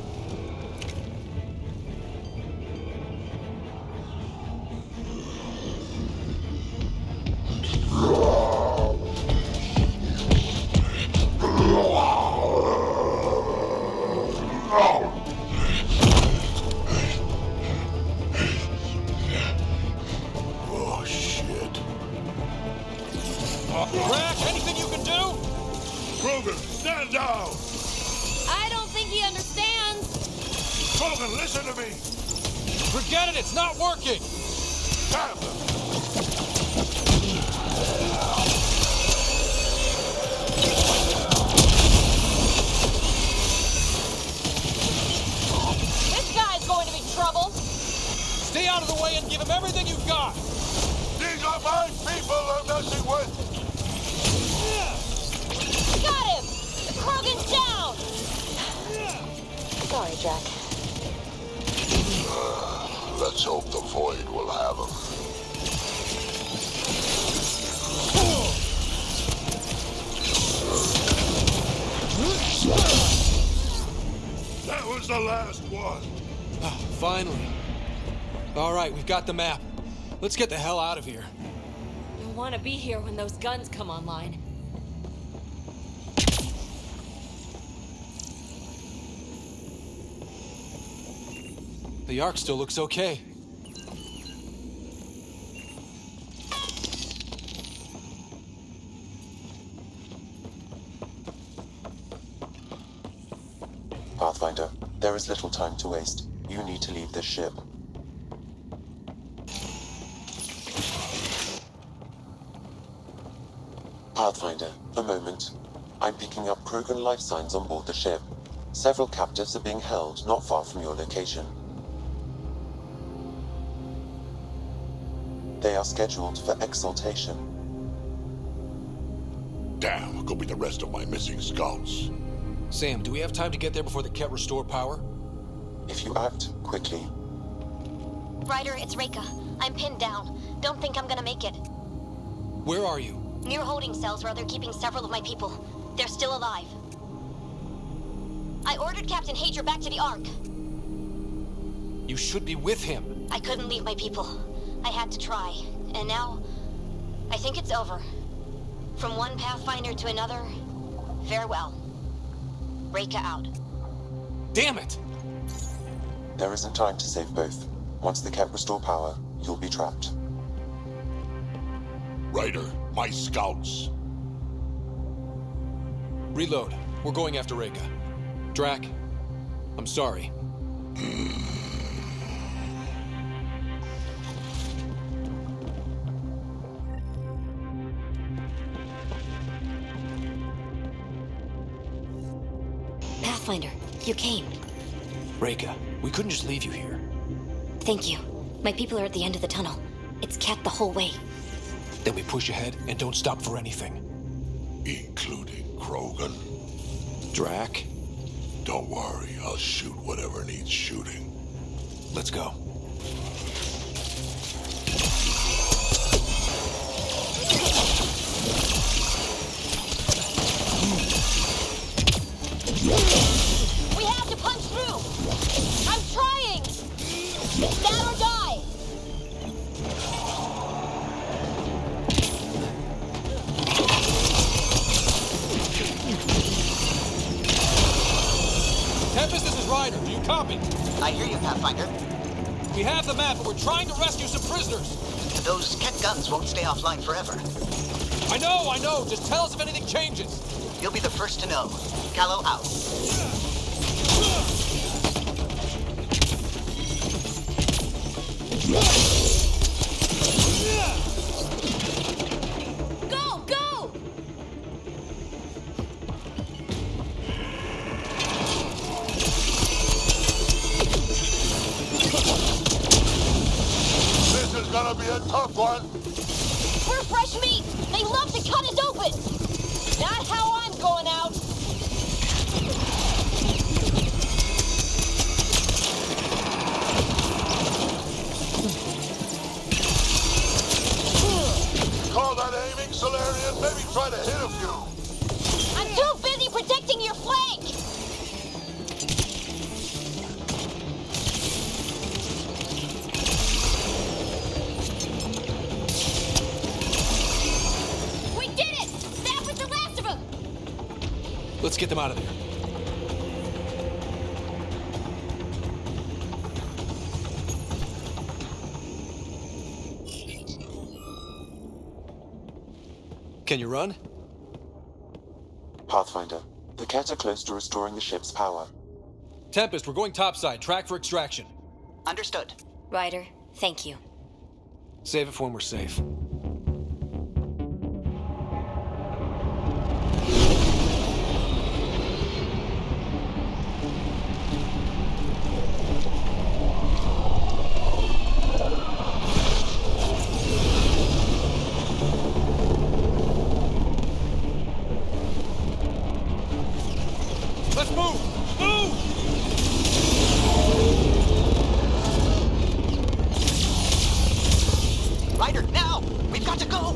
Oh, shit. Rack, anything you can do? Krogan, stand down! I don't think he understands. Krogan, listen to me! Forget it, it's not working! Damn them! This guy's going to be trouble. Stay out of the way and give him everything you've got! These are my people I'm messing with! Got him! The Krogan's down! Sorry, Jack. Let's hope the Void will have them. That was the last one. Finally. All right, we've got the map. Let's get the hell out of here. I want to be here when those guns come online. The Ark still looks okay. Pathfinder, there is little time to waste. You need to leave this ship. Pathfinder, a moment. I'm picking up Krogan life signs on board the ship. Several captives are being held not far from your location. They are scheduled for exaltation. Damn, go be the rest of my missing scouts. Sam, do we have time to get there before the Ket restore power? If you act quickly. Ryder, it's Reika. I'm pinned down. Don't think I'm gonna make it. Where are you? Near holding cells where they're keeping several of my people. They're still alive. I ordered Captain Hager back to the Ark. You should be with him. I couldn't leave my people. I had to try. And now, I think it's over. From one Pathfinder to another, farewell. Reika out. Damn it! There isn't time to save both. Once the Ket restore power, you'll be trapped. Ryder, my scouts. Reload. We're going after Reika. Drac, I'm sorry. Pathfinder, you came. Reika, we couldn't just leave you here. Thank you. My people are at the end of the tunnel. It's Ket the whole way. Then we push ahead and don't stop for anything. Including Krogan. Drac? Don't worry, I'll shoot whatever needs shooting. Let's go. We have to punch through! I'm trying! That or die! I hear you, Pathfinder. We have the map, but we're trying to rescue some prisoners. Those Ket guns won't stay offline forever. I know. Just tell us if anything changes. You'll be the first to know. Callow out. Go! This is gonna be a tough one. We're fresh meat! They love to cut us open! Not how I'm going out! Call that aiming, Solarian? Maybe try to hit a few. I'm too busy protecting your flank! We did it! That was the last of them! Let's get them out of there. Can you run? Pathfinder, the Ket are close to restoring the ship's power. Tempest, we're going topside. Track for extraction. Understood. Ryder, thank you. Save it for when we're safe. Let's move! Move! Ryder, now! We've got to go!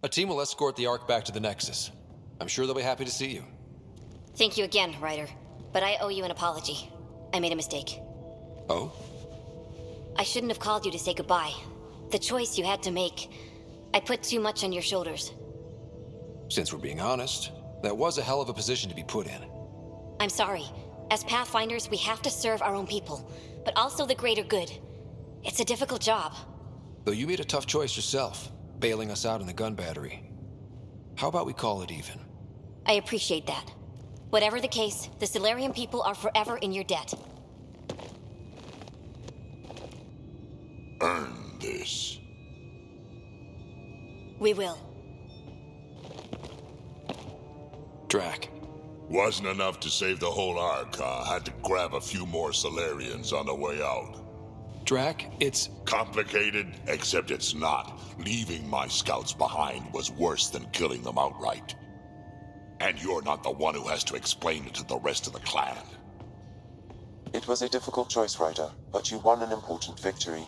A team will escort the Ark back to the Nexus. I'm sure they'll be happy to see you. Thank you again, Ryder. But I owe you an apology. I made a mistake. Oh? I shouldn't have called you to say goodbye. The choice you had to make. I put too much on your shoulders. Since we're being honest, that was a hell of a position to be put in. I'm sorry. As Pathfinders, we have to serve our own people, but also the greater good. It's a difficult job. Though you made a tough choice yourself, bailing us out in the gun battery. How about we call it even? I appreciate that. Whatever the case, the Solarian people are forever in your debt. Earn this. We will. Drac. Wasn't enough to save the whole Ark, huh? Had to grab a few more Solarians on the way out. Drac, it's... complicated, except it's not. Leaving my scouts behind was worse than killing them outright. And you're not the one who has to explain it to the rest of the clan. It was a difficult choice, Ryder, but you won an important victory.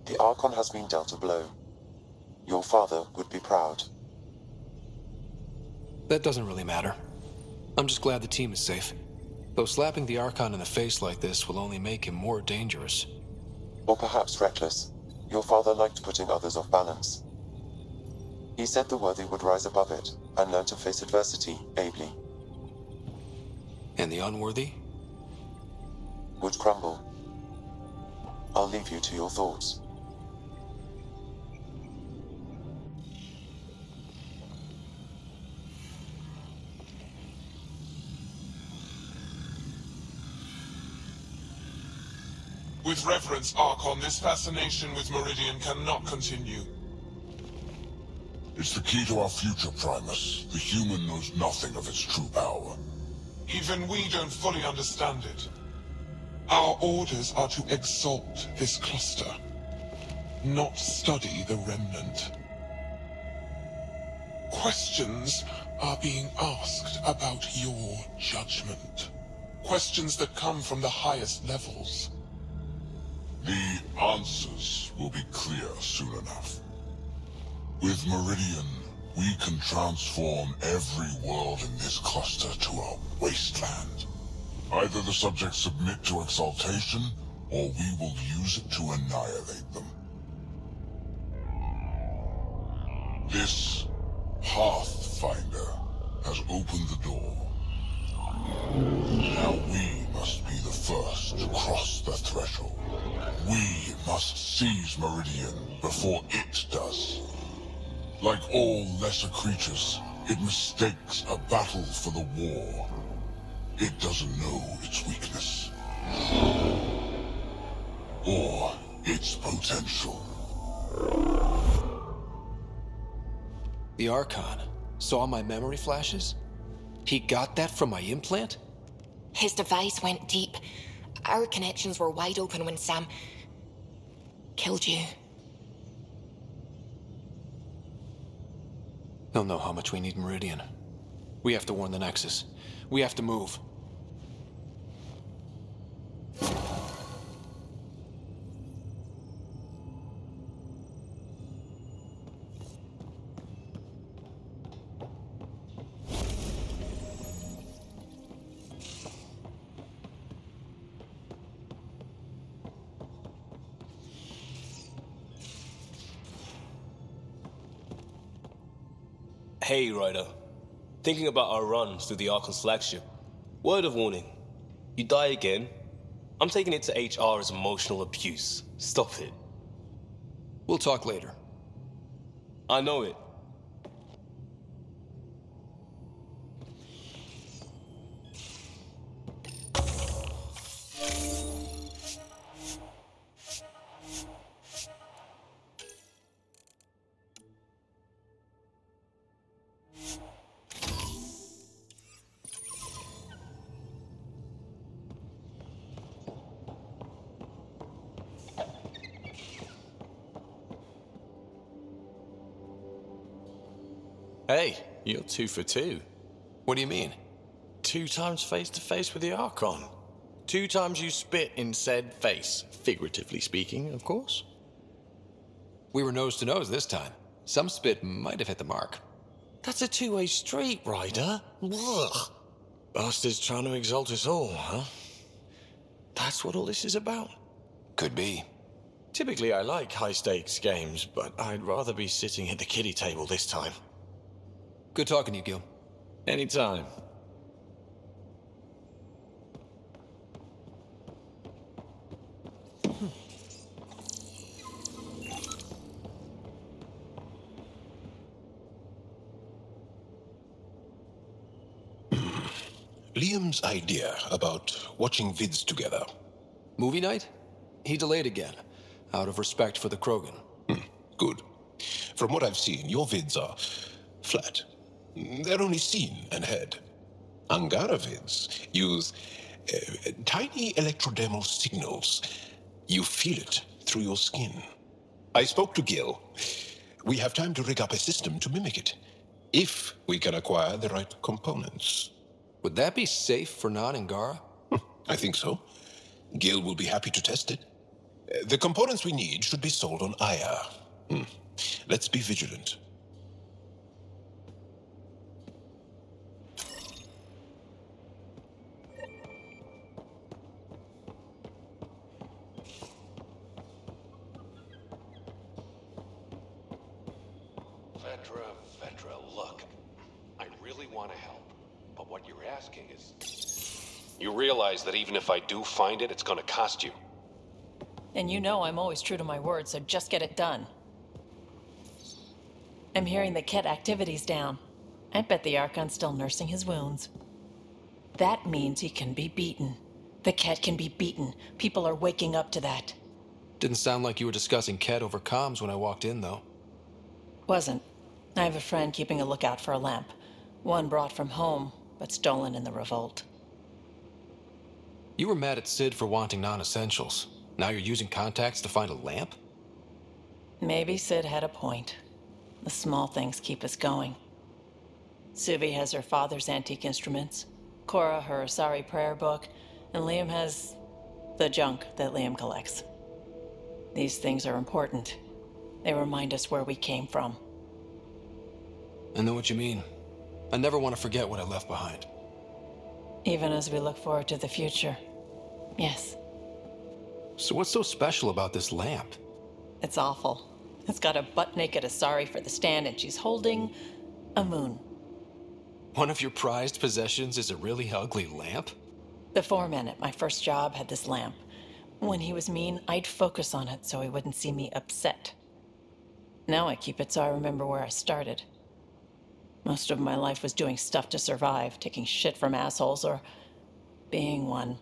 The Archon has been dealt a blow. Your father would be proud. That doesn't really matter. I'm just glad the team is safe. Though slapping the Archon in the face like this will only make him more dangerous. Or perhaps reckless. Your father liked putting others off balance. He said the worthy would rise above it and learn to face adversity ably. And the unworthy? Would crumble. I'll leave you to your thoughts. With reverence, Archon, this fascination with Meridian cannot continue. It's the key to our future, Primus. The human knows nothing of its true power. Even we don't fully understand it. Our orders are to exalt this cluster, not study the remnant. Questions are being asked about your judgment. Questions that come from the highest levels. The answers will be clear soon enough. With Meridian, we can transform every world in this cluster to a wasteland. Either the subjects submit to exaltation, or we will use it to annihilate them. This Pathfinder has opened the door. Now we must be the first to cross the threshold. We must seize Meridian before it does. Like all lesser creatures, it mistakes a battle for the war. It doesn't know its weakness. Or its potential. The Archon saw my memory flashes? He got that from my implant? His device went deep. Our connections were wide open when Sam killed you. He'll know how much we need Meridian. We have to warn the Nexus. We have to move. Hey, Ryder. Thinking about our run through the Archon's flagship. Word of warning. You die again, I'm taking it to HR as emotional abuse. Stop it. We'll talk later. I know it. Hey, you're 2 for 2. What do you mean? 2 times face-to-face with the Archon. 2 times you spit in said face. Figuratively speaking, of course. We were nose to nose this time. Some spit might have hit the mark. That's a 2-way street, Ryder. Ugh. Bastards trying to exalt us all, huh? That's what all this is about? Could be. Typically, I like high-stakes games, but I'd rather be sitting at the kiddie table this time. Good talking to you, Gil. Anytime. Liam's idea about watching vids together. Movie night? He delayed again, out of respect for the Krogan. Good. From what I've seen, your vids are flat. They're only seen and heard. Angara vids use tiny electrodermal signals. You feel it through your skin. I spoke to Gil. We have time to rig up a system to mimic it, if we can acquire the right components. Would that be safe for non-Angara? I think so. Gil will be happy to test it. The components we need should be sold on Aya. Let's be vigilant. Vedra, look. I really want to help, but what you're asking is... You realize that even if I do find it, it's gonna cost you. And you know I'm always true to my word, so just get it done. I'm hearing the Ket activity's down. I bet the Archon's still nursing his wounds. That means he can be beaten. The Ket can be beaten. People are waking up to that. Didn't sound like you were discussing Ket over comms when I walked in, though. Wasn't. I have a friend keeping a lookout for a lamp. One brought from home, but stolen in the revolt. You were mad at Sid for wanting non-essentials. Now you're using contacts to find a lamp? Maybe Sid had a point. The small things keep us going. Suvi has her father's antique instruments, Cora her Asari prayer book, and Liam has the junk that Liam collects. These things are important. They remind us where we came from. I know what you mean. I never want to forget what I left behind. Even as we look forward to the future. Yes. So what's so special about this lamp? It's awful. It's got a butt-naked Asari for the stand, and she's holding a moon. One of your prized possessions is a really ugly lamp? The foreman at my first job had this lamp. When he was mean, I'd focus on it so he wouldn't see me upset. Now I keep it so I remember where I started. Most of my life was doing stuff to survive, taking shit from assholes, or being one.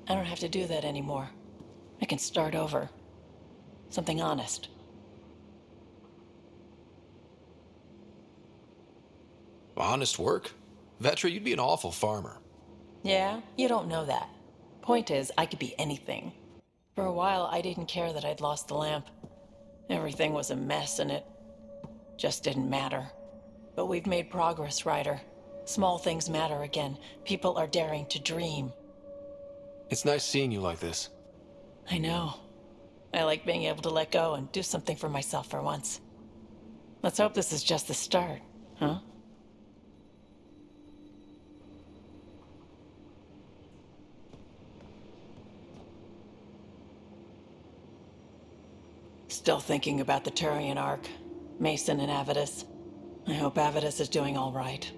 I don't have to do that anymore. I can start over. Something honest. Honest work? Vetra, you'd be an awful farmer. Yeah, you don't know that. Point is, I could be anything. For a while, I didn't care that I'd lost the lamp. Everything was a mess, and it just didn't matter. But we've made progress, Ryder. Small things matter again. People are daring to dream. It's nice seeing you like this. I know. I like being able to let go and do something for myself for once. Let's hope this is just the start, huh? Still thinking about the Turian Ark, Mason and Avidus. I hope Avidus is doing all right.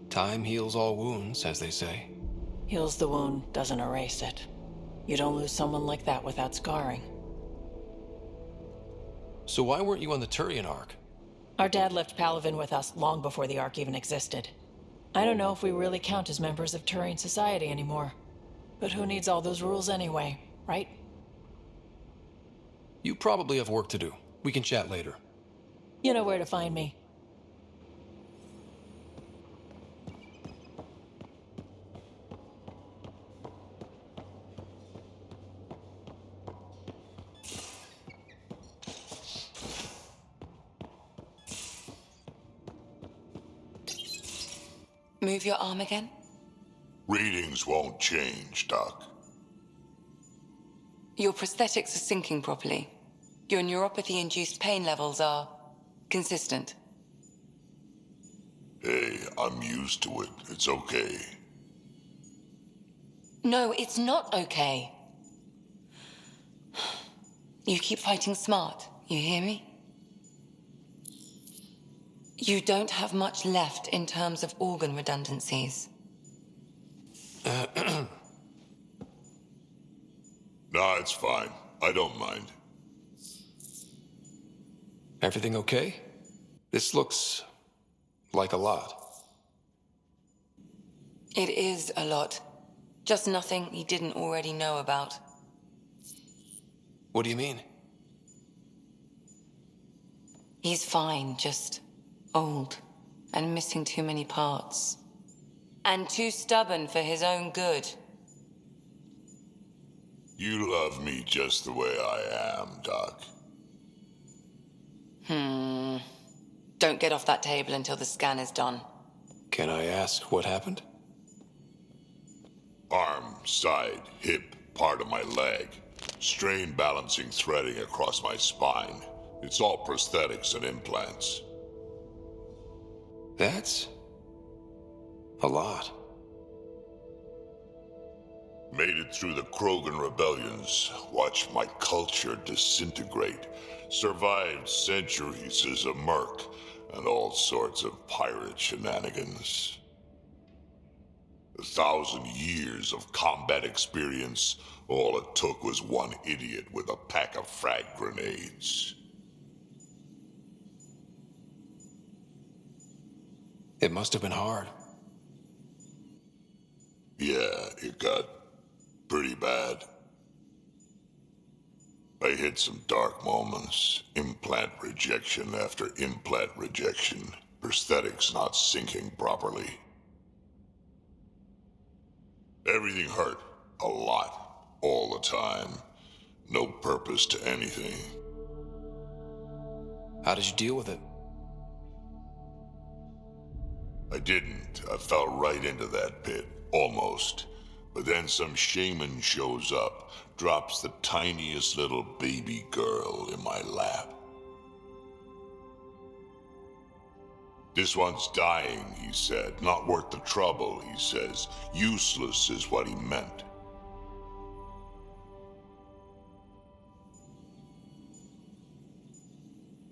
Time heals all wounds, as they say. Heals the wound, doesn't erase it. You don't lose someone like that without scarring. So why weren't you on the Turian Ark? Our dad left Palavin with us long before the Ark even existed. I don't know if we really count as members of Turian society anymore. But who needs all those rules anyway, right? You probably have work to do. We can chat later. You know where to find me. Move your arm again? Readings won't change, Doc. Your prosthetics are syncing properly. Your neuropathy-induced pain levels are consistent. Hey, I'm used to it. It's okay. No, it's not okay. You keep fighting smart, you hear me? You don't have much left in terms of organ redundancies. Nah, it's fine. I don't mind. Everything okay? This looks like a lot. It is a lot. Just nothing he didn't already know about. What do you mean? He's fine, just old and missing too many parts. And too stubborn for his own good. You love me just the way I am, Doc. Don't get off that table until the scan is done. Can I ask what happened? Arm, side, hip, part of my leg. Strain balancing threading across my spine. It's all prosthetics and implants. That's a lot. Made it through the Krogan rebellions, watched my culture disintegrate, survived centuries as a merc, and all sorts of pirate shenanigans. 1,000 years of combat experience, all it took was one idiot with a pack of frag grenades. It must have been hard. Yeah, it got pretty bad. I hit some dark moments. Implant rejection after implant rejection. Prosthetics not syncing properly. Everything hurt. A lot. All the time. No purpose to anything. How did you deal with it? I didn't. I fell right into that pit. Almost. But then some shaman shows up, drops the tiniest little baby girl in my lap. This one's dying, he said. Not worth the trouble, he says. Useless is what he meant.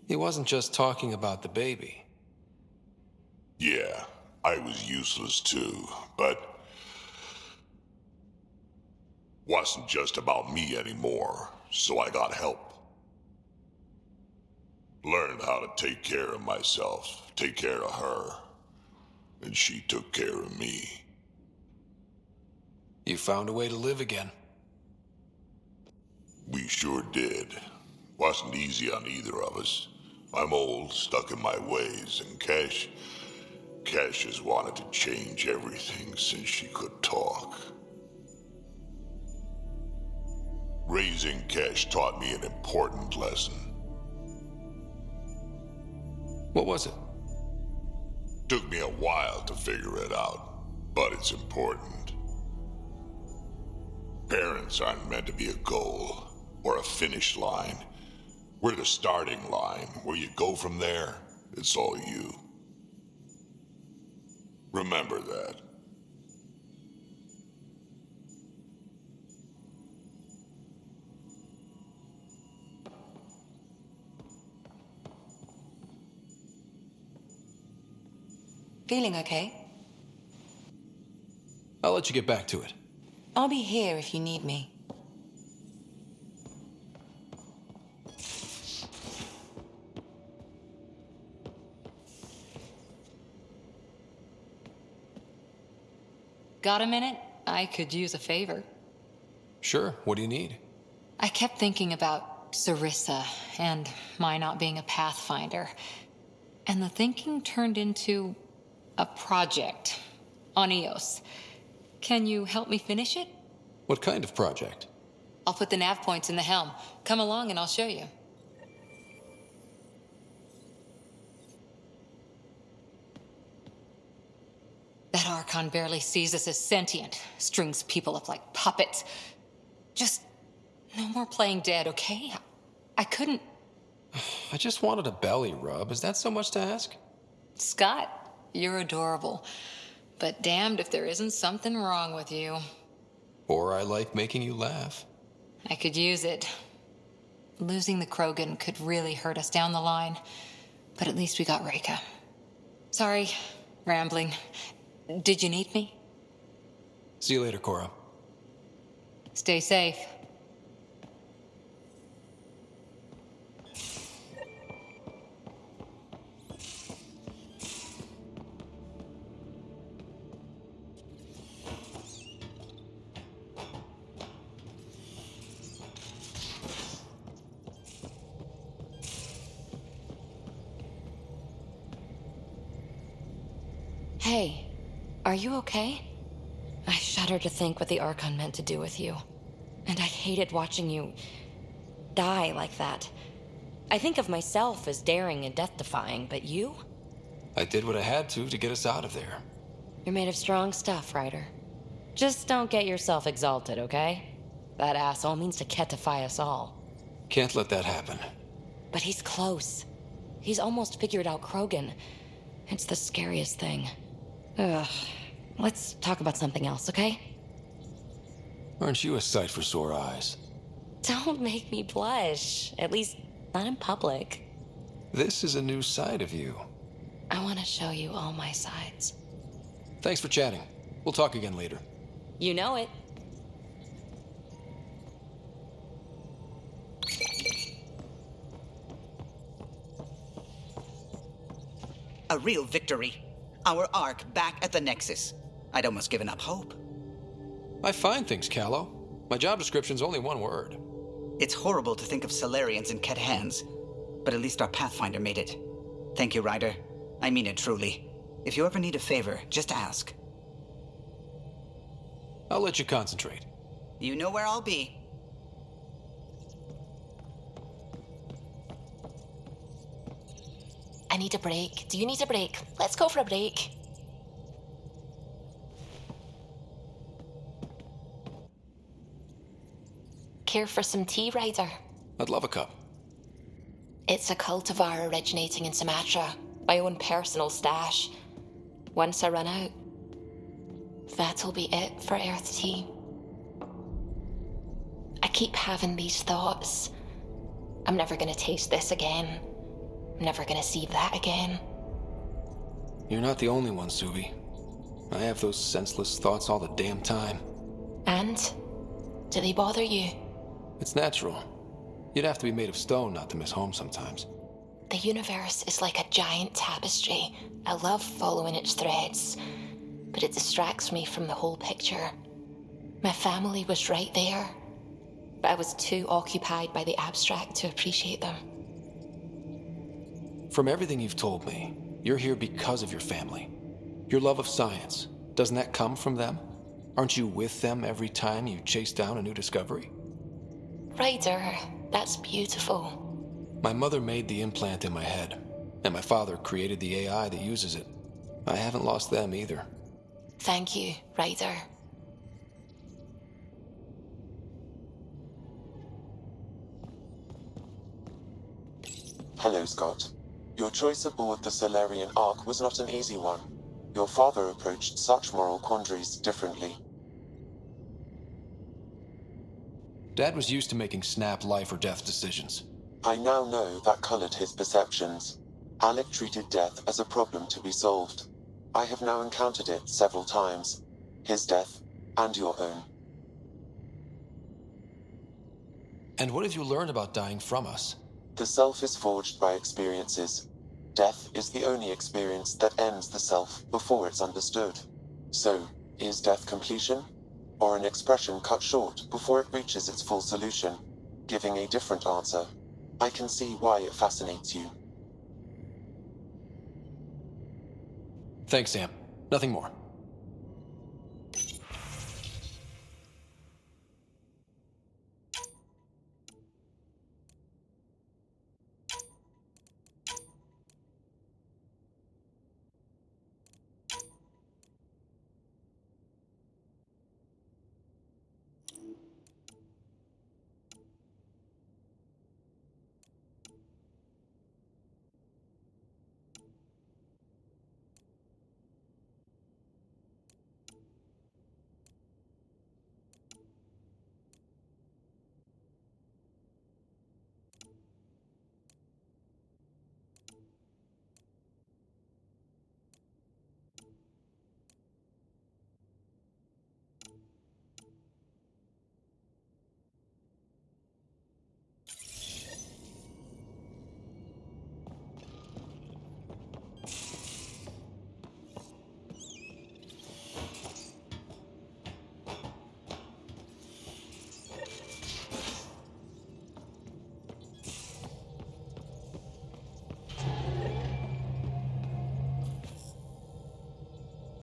He wasn't just talking about the baby. Yeah, I was useless too, but wasn't just about me anymore, so I got help. Learned how to take care of myself, take care of her, and she took care of me. You found a way to live again. We sure did. Wasn't easy on either of us. I'm old, stuck in my ways, and Cash has wanted to change everything since she could talk. Raising Cash taught me an important lesson. What was it? Took me a while to figure it out, but it's important. Parents aren't meant to be a goal or a finish line. We're the starting line. Where you go from there, it's all you. Remember that. Feeling okay? I'll let you get back to it. I'll be here if you need me. Got a minute? I could use a favor. Sure, what do you need? I kept thinking about Sarissa and my not being a pathfinder. And the thinking turned into a project on Eos. Can you help me finish it? What kind of project? I'll put the nav points in the helm. Come along and I'll show you. That Archon barely sees us as sentient, strings people up like puppets. Just no more playing dead, okay? I couldn't... I just wanted a belly rub. Is that so much to ask? Scott, you're adorable. But damned if there isn't something wrong with you. Or I like making you laugh. I could use it. Losing the Krogan could really hurt us down the line. But at least we got Reka. Sorry, rambling. Did you need me? See you later, Cora. Stay safe. Hey, are you okay? I shudder to think what the Archon meant to do with you. And I hated watching you die like that. I think of myself as daring and death-defying, but you? I did what I had to get us out of there. You're made of strong stuff, Ryder. Just don't get yourself exalted, okay? That asshole means to ketify us all. Can't let that happen. But he's close. He's almost figured out Krogan. It's the scariest thing. Ugh. Let's talk about something else, okay? Aren't you a sight for sore eyes? Don't make me blush. At least, not in public. This is a new side of you. I want to show you all my sides. Thanks for chatting. We'll talk again later. You know it. A real victory. Our Ark back at the Nexus. I'd almost given up hope. I find things, Callow. My job description's only one word. It's horrible to think of Solarians in Ket hands, but at least our Pathfinder made it. Thank you, Ryder. I mean it truly. If you ever need a favor, just ask. I'll let you concentrate. You know where I'll be. I need a break. Do you need a break? Let's go for a break. Care for some tea, Ryder? I'd love a cup. It's a cultivar originating in Sumatra. My own personal stash. Once I run out, that'll be it for Earth tea. I keep having these thoughts. I'm never gonna taste this again. I'm never gonna see that again. You're not the only one, Suvi. I have those senseless thoughts all the damn time. And? Do they bother you? It's natural. You'd have to be made of stone not to miss home sometimes. The universe is like a giant tapestry. I love following its threads, but it distracts me from the whole picture. My family was right there, but I was too occupied by the abstract to appreciate them. From everything you've told me, you're here because of your family. Your love of science, doesn't that come from them? Aren't you with them every time you chase down a new discovery? Ryder, that's beautiful. My mother made the implant in my head, and my father created the AI that uses it. I haven't lost them either. Thank you, Ryder. Hello, Scott. Your choice aboard the Solarian Ark was not an easy one. Your father approached such moral quandaries differently. Dad was used to making snap life or death decisions. I now know that colored his perceptions. Alec treated death as a problem to be solved. I have now encountered it several times. His death, and your own. And what have you learned about dying from us? The self is forged by experiences. Death is the only experience that ends the self before it's understood. So, is death completion? Or an expression cut short before it reaches its full solution, giving a different answer? I can see why it fascinates you. Thanks, Sam. Nothing more.